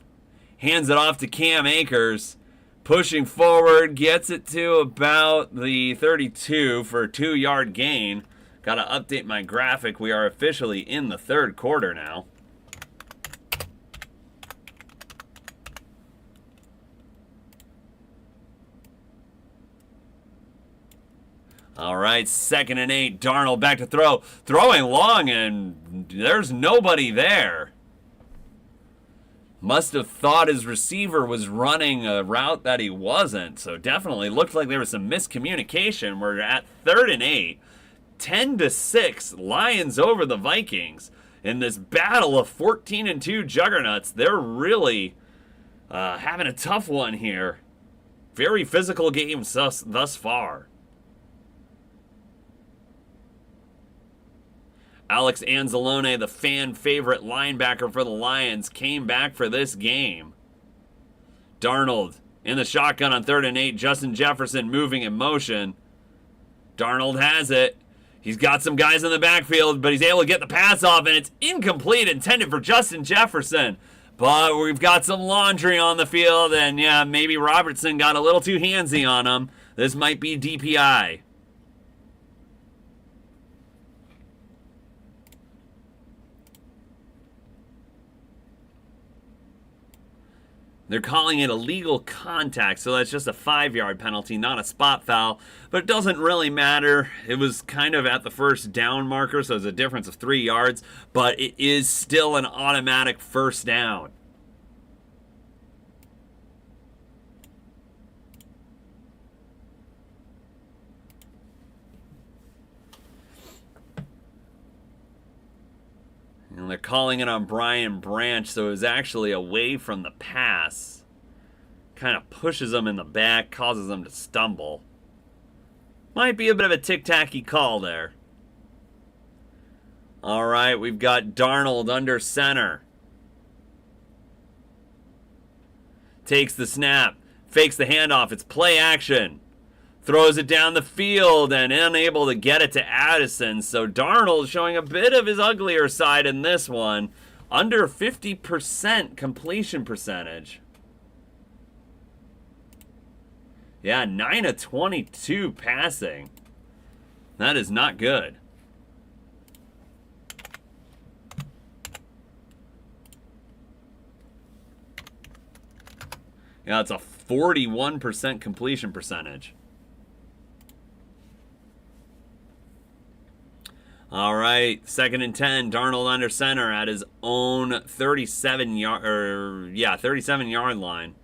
Hands it off to Cam Akers. Pushing forward, gets it to about the 32 for a 2-yard gain. Got to update my graphic. We are officially in the 3rd quarter now. All right, 2nd and 8. Darnold back to throw. Throwing long, and there's nobody there. Must have thought his receiver was running a route that he wasn't. So definitely looked like there was some miscommunication. We're at 3rd and 8. 10-6, Lions over the Vikings. In this battle of 14-2 juggernauts, they're really having a tough one here. Very physical games thus far. Alex Anzalone, the fan favorite linebacker for the Lions, came back for this game. Darnold in the shotgun on 3rd and 8. Justin Jefferson moving in motion. Darnold has it. He's got some guys in the backfield, but he's able to get the pass off, and it's incomplete, intended for Justin Jefferson. But we've got some laundry on the field, and yeah, maybe Robertson got a little too handsy on him. This might be DPI. They're calling it illegal contact, so that's just a 5-yard penalty, not a spot foul. But it doesn't really matter. It was kind of at the first down marker, so it's a difference of 3 yards. But it is still an automatic first down. And they're calling it on Brian Branch, so it was actually away from the pass. Kind of pushes him in the back, causes him to stumble. Might be a bit of a tic-tacky call there. All right, we've got Darnold under center. Takes the snap, fakes the handoff, it's play action. Throws it down the field and unable to get it to Addison. So Darnold showing a bit of his uglier side in this one. Under 50% completion percentage. Yeah, 9 of 22 passing. That is not good. Yeah, it's a 41% completion percentage. All right, 2nd and 10. Darnold under center at his own 37-yard line.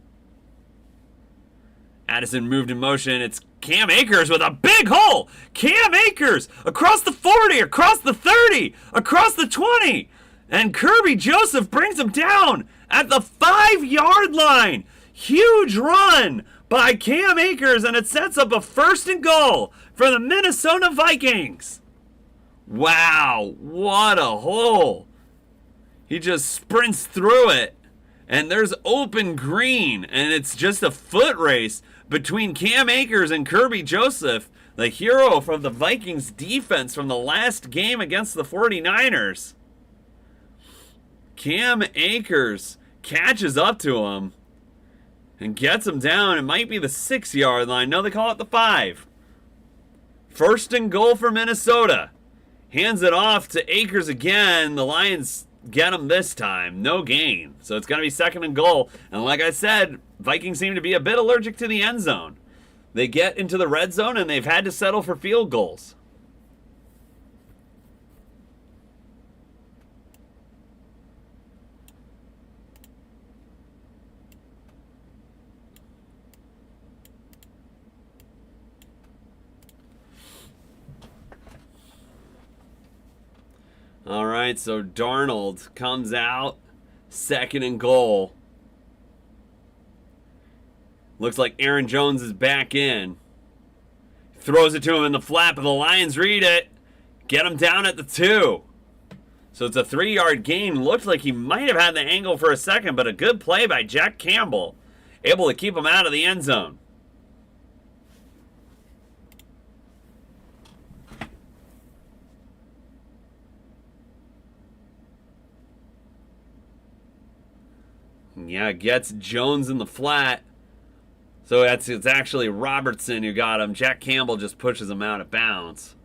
Addison moved in motion. It's Cam Akers with a big hole. Cam Akers across the 40, across the 30, across the 20. And Kirby Joseph brings him down at the 5-yard line. Huge run by Cam Akers, and it sets up a 1st and goal for the Minnesota Vikings. Wow, what a hole. He just sprints through it, and there's open green, and it's just a foot race between Cam Akers and Kirby Joseph, the hero from the Vikings defense from the last game against the 49ers. Cam Akers catches up to him and gets him down. It might be the 6-yard line. No, they call it the 5. 1st and goal for Minnesota. Hands it off to Akers again. The Lions get him this time. No gain. So it's going to be 2nd and goal. And like I said, Vikings seem to be a bit allergic to the end zone. They get into the red zone and they've had to settle for field goals. All right, so Darnold comes out, 2nd and goal. Looks like Aaron Jones is back in. Throws it to him in the flat, but the Lions read it. Get him down at the 2. So it's a 3-yard gain. Looked like he might have had the angle for a second, but a good play by Jack Campbell. Able to keep him out of the end zone. Yeah, gets Jones in the flat. So it's actually Robertson who got him. Jack Campbell just pushes him out of bounds.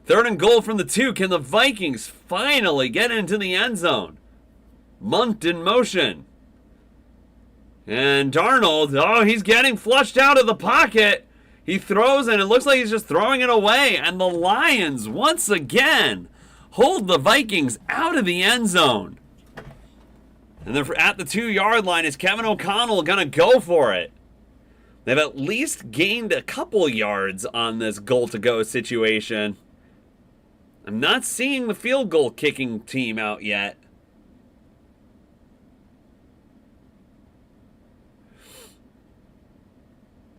3rd and goal from the 2. Can the Vikings finally get into the end zone? Munt in motion. And Darnold, he's getting flushed out of the pocket. He throws and it looks like he's just throwing it away. And the Lions, once again, hold the Vikings out of the end zone. And then at the 2-yard line, is Kevin O'Connell going to go for it? They've at least gained a couple yards on this goal-to-go situation. I'm not seeing the field goal kicking team out yet.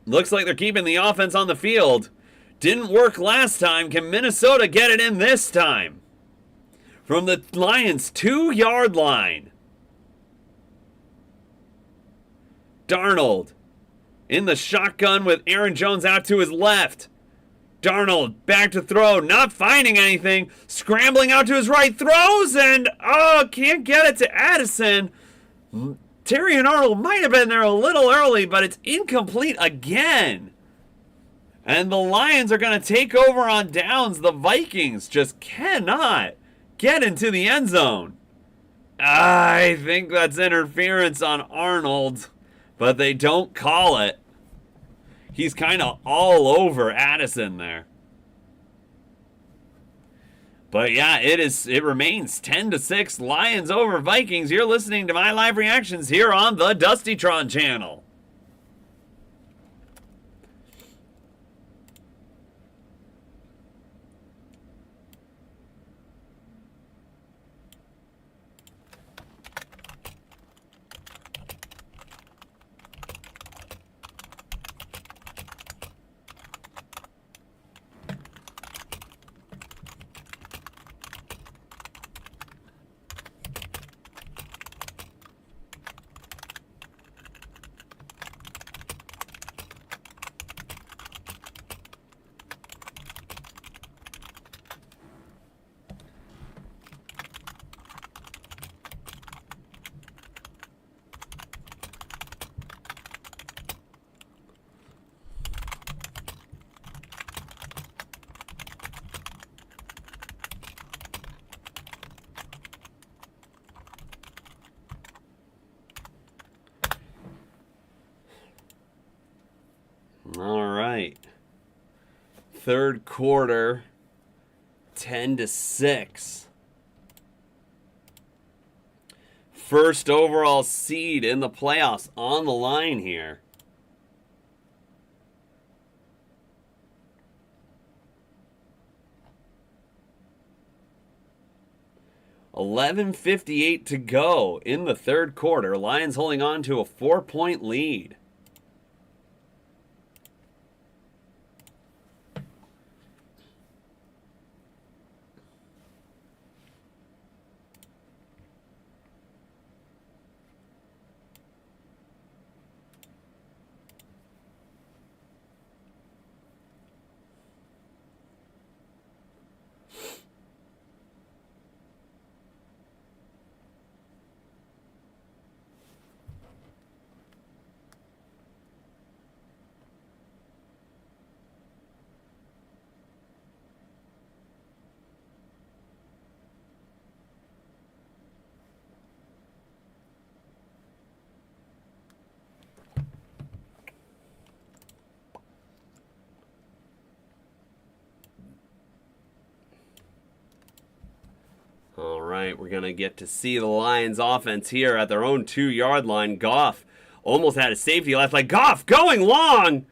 Looks like they're keeping the offense on the field. Didn't work last time. Can Minnesota get it in this time? From the Lions' 2-yard line. Darnold in the shotgun with Aaron Jones out to his left. Darnold back to throw, not finding anything. Scrambling out to his right, throws, and can't get it to Addison. Terry and Arnold might have been there a little early, but it's incomplete again. And the Lions are going to take over on downs. The Vikings just cannot get into the end zone. I think that's interference on Arnold, but they don't call it. He's kind of all over Addison there. But yeah, it remains 10-6, Lions over Vikings. You're listening to my live reactions here on the Dustytron channel. All right. Third quarter, 10-6. First overall seed in the playoffs on the line here. $11:58 to go in the third quarter. Lions holding on to a 4-point lead. All right, we're going to get to see the Lions offense here at their own 2-yard line. Goff almost had a safety left. Like Goff going long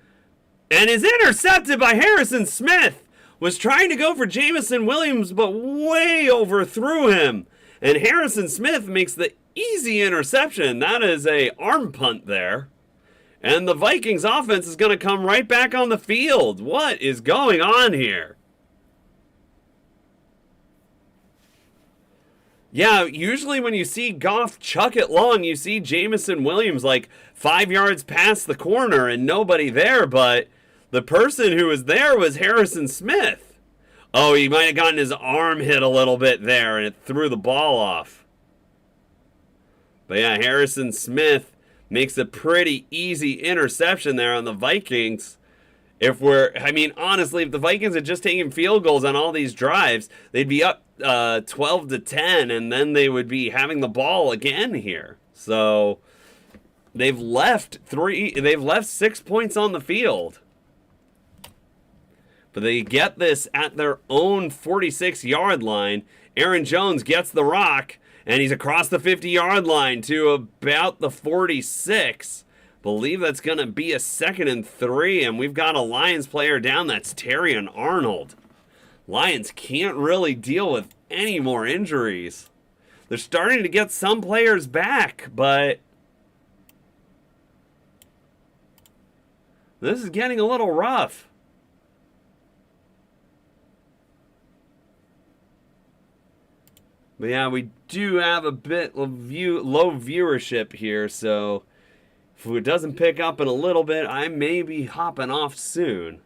and is intercepted by Harrison Smith. Was trying to go for Jamison Williams, but way overthrew him. And Harrison Smith makes the easy interception. That is a arm punt there. And the Vikings offense is going to come right back on the field. What is going on here? Yeah, usually when you see Goff chuck it long, you see Jamison Williams like 5 yards past the corner and nobody there, but the person who was there was Harrison Smith. Oh, he might have gotten his arm hit a little bit there and it threw the ball off. But yeah, Harrison Smith makes a pretty easy interception there on the Vikings. Honestly, if the Vikings had just taken field goals on all these drives, they'd be up 12-10, and then they would be having the ball again here. So they've left 6 points on the field. But they get this at their own 46-yard line. Aaron Jones gets the rock, and he's across the 50-yard line to about the 46. Believe that's going to be a 2nd and 3, and we've got a Lions player down. That's Terry and Arnold. Lions can't really deal with any more injuries. They're starting to get some players back, but this is getting a little rough. But yeah, we do have a bit of low viewership here, so if it doesn't pick up in a little bit, I may be hopping off soon.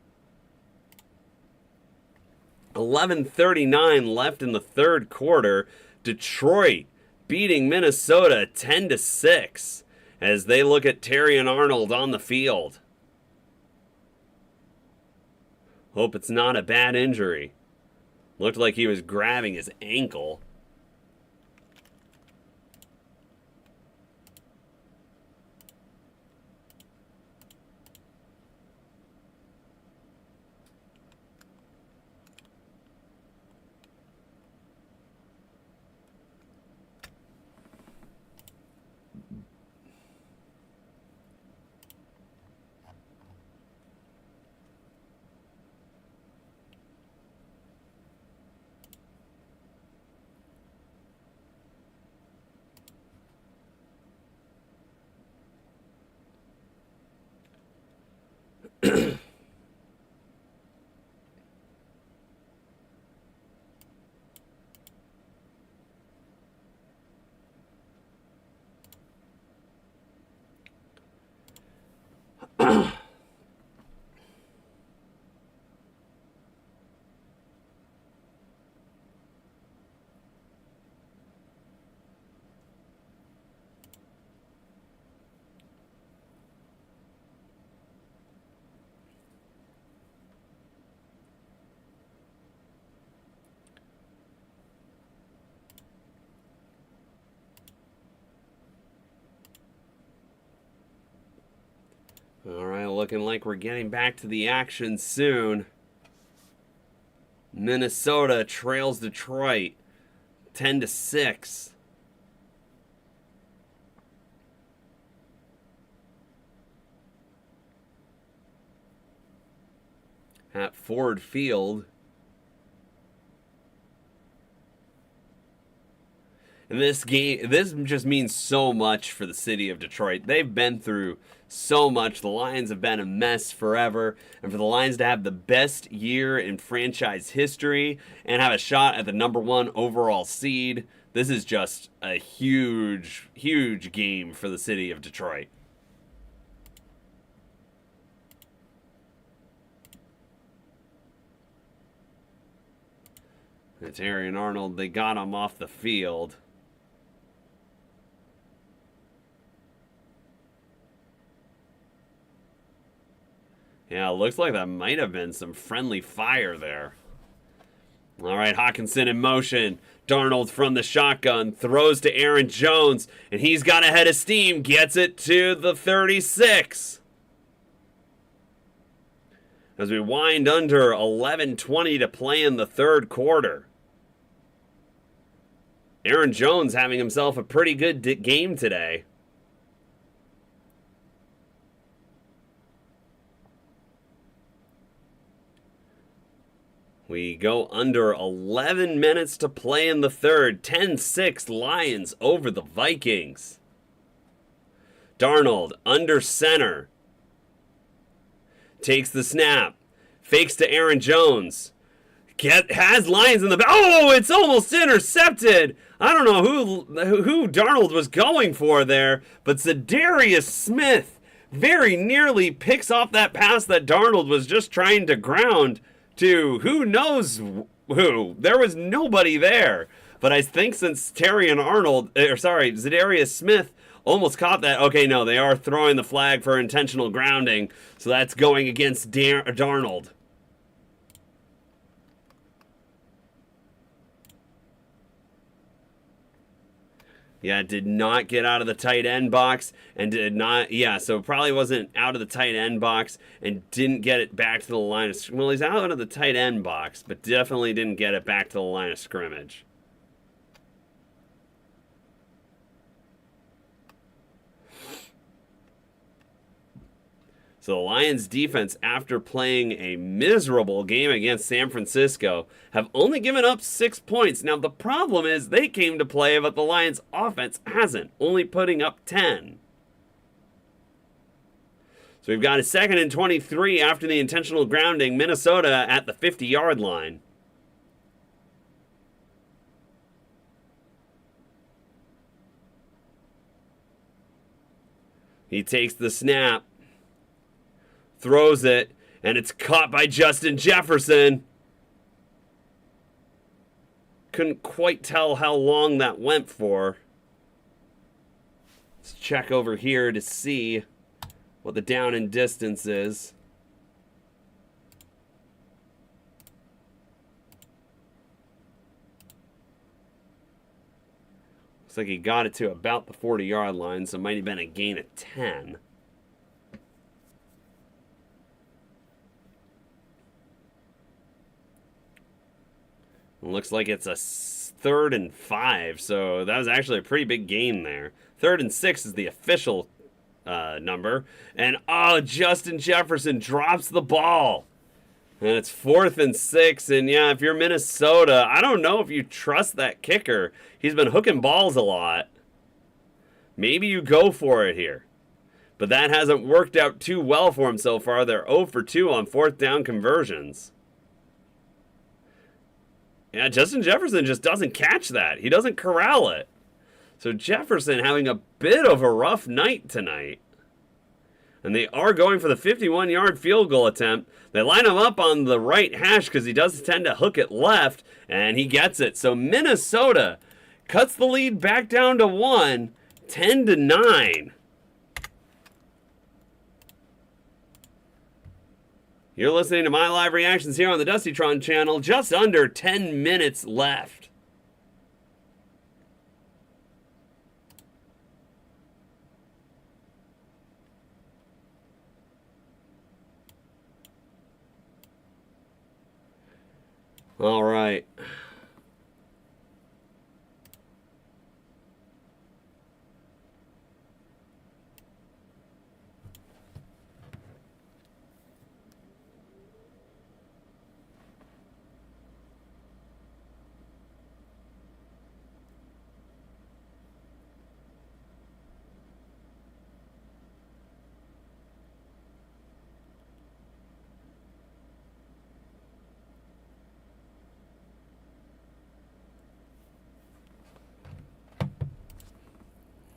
11:39 left in the third quarter. Detroit beating Minnesota 10-6 as they look at Terry and Arnold on the field. Hope it's not a bad injury. Looked like he was grabbing his ankle. All right, looking like we're getting back to the action soon. Minnesota trails Detroit 10-6. At Ford Field. And this just means so much for the city of Detroit. They've been through so much. The Lions have been a mess forever. And for the Lions to have the best year in franchise history and have a shot at the #1 overall seed, this is just a huge, huge game for the city of Detroit. It's Terry and Arnold. They got him off the field. Yeah, looks like that might have been some friendly fire there. All right, Hawkinson in motion. Darnold from the shotgun throws to Aaron Jones, and he's got a head of steam. Gets it to the 36. As we wind under 11:20 to play in the third quarter. Aaron Jones having himself a pretty good game today. We go under 11 minutes to play in the third. 10-6 Lions over the Vikings. Darnold under center. Takes the snap. Fakes to Aaron Jones. Has Lions in the back. Oh, it's almost intercepted. I don't know who Darnold was going for there, but Zadarius Smith very nearly picks off that pass that Darnold was just trying to ground to who knows who. There was nobody there. But I think since Zadarius Smith almost caught that. Okay, no, they are throwing the flag for intentional grounding. So that's going against Darnold. Yeah, did not get out of the tight end box and so probably wasn't out of the tight end box and didn't get it back to the line of well, he's out of the tight end box, but definitely didn't get it back to the line of scrimmage. So the Lions defense, after playing a miserable game against San Francisco, have only given up 6 points. Now the problem is they came to play, but the Lions offense hasn't, only putting up 10. So we've got a 2nd and 23 after the intentional grounding. Minnesota at the 50-yard line. He takes the snap. Throws it, and it's caught by Justin Jefferson. Couldn't quite tell how long that went for. Let's check over here to see what the down and distance is. Looks like he got it to about the 40-yard line, so it might have been a gain of 10. It looks like it's a 3rd and 5, so that was actually a pretty big gain there. 3rd and 6 is the official number. And, oh, Justin Jefferson drops the ball. And it's 4th and 6, and yeah, if you're Minnesota, I don't know if you trust that kicker. He's been hooking balls a lot. Maybe you go for it here. But that hasn't worked out too well for him so far. They're 0 for 2 on 4th down conversions. Yeah, Justin Jefferson just doesn't catch that. He doesn't corral it. So Jefferson having a bit of a rough night tonight. And they are going for the 51-yard field goal attempt. They line him up on the right hash because he does tend to hook it left, and he gets it. So Minnesota cuts the lead back down to 1, 10-9. You're listening to my live reactions here on the Dustytron channel. Just under 10 minutes left. All right.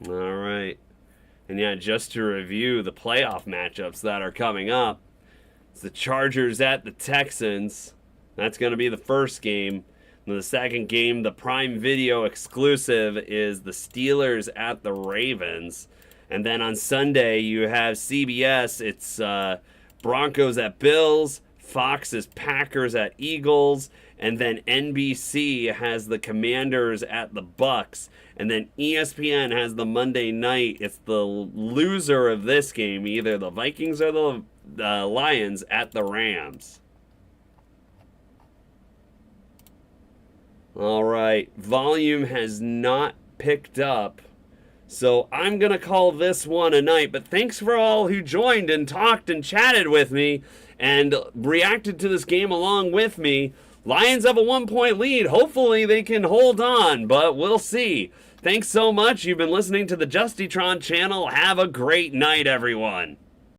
All right. And yeah, just to review the playoff matchups that are coming up, it's the Chargers at the Texans. That's going to be the first game. And the second game, the Prime Video exclusive, is the Steelers at the Ravens. And then on Sunday, you have CBS. It's Broncos at Bills. Fox is Packers at Eagles. And then NBC has the Commanders at the Bucks. And then ESPN has the Monday night. It's the loser of this game, either the Vikings or the Lions at the Rams. All right, volume has not picked up, so I'm going to call this one a night. But thanks for all who joined and talked and chatted with me and reacted to this game along with me. Lions have a 1-point lead. Hopefully they can hold on, but we'll see. Thanks so much. You've been listening to the Dustytron channel. Have a great night, everyone.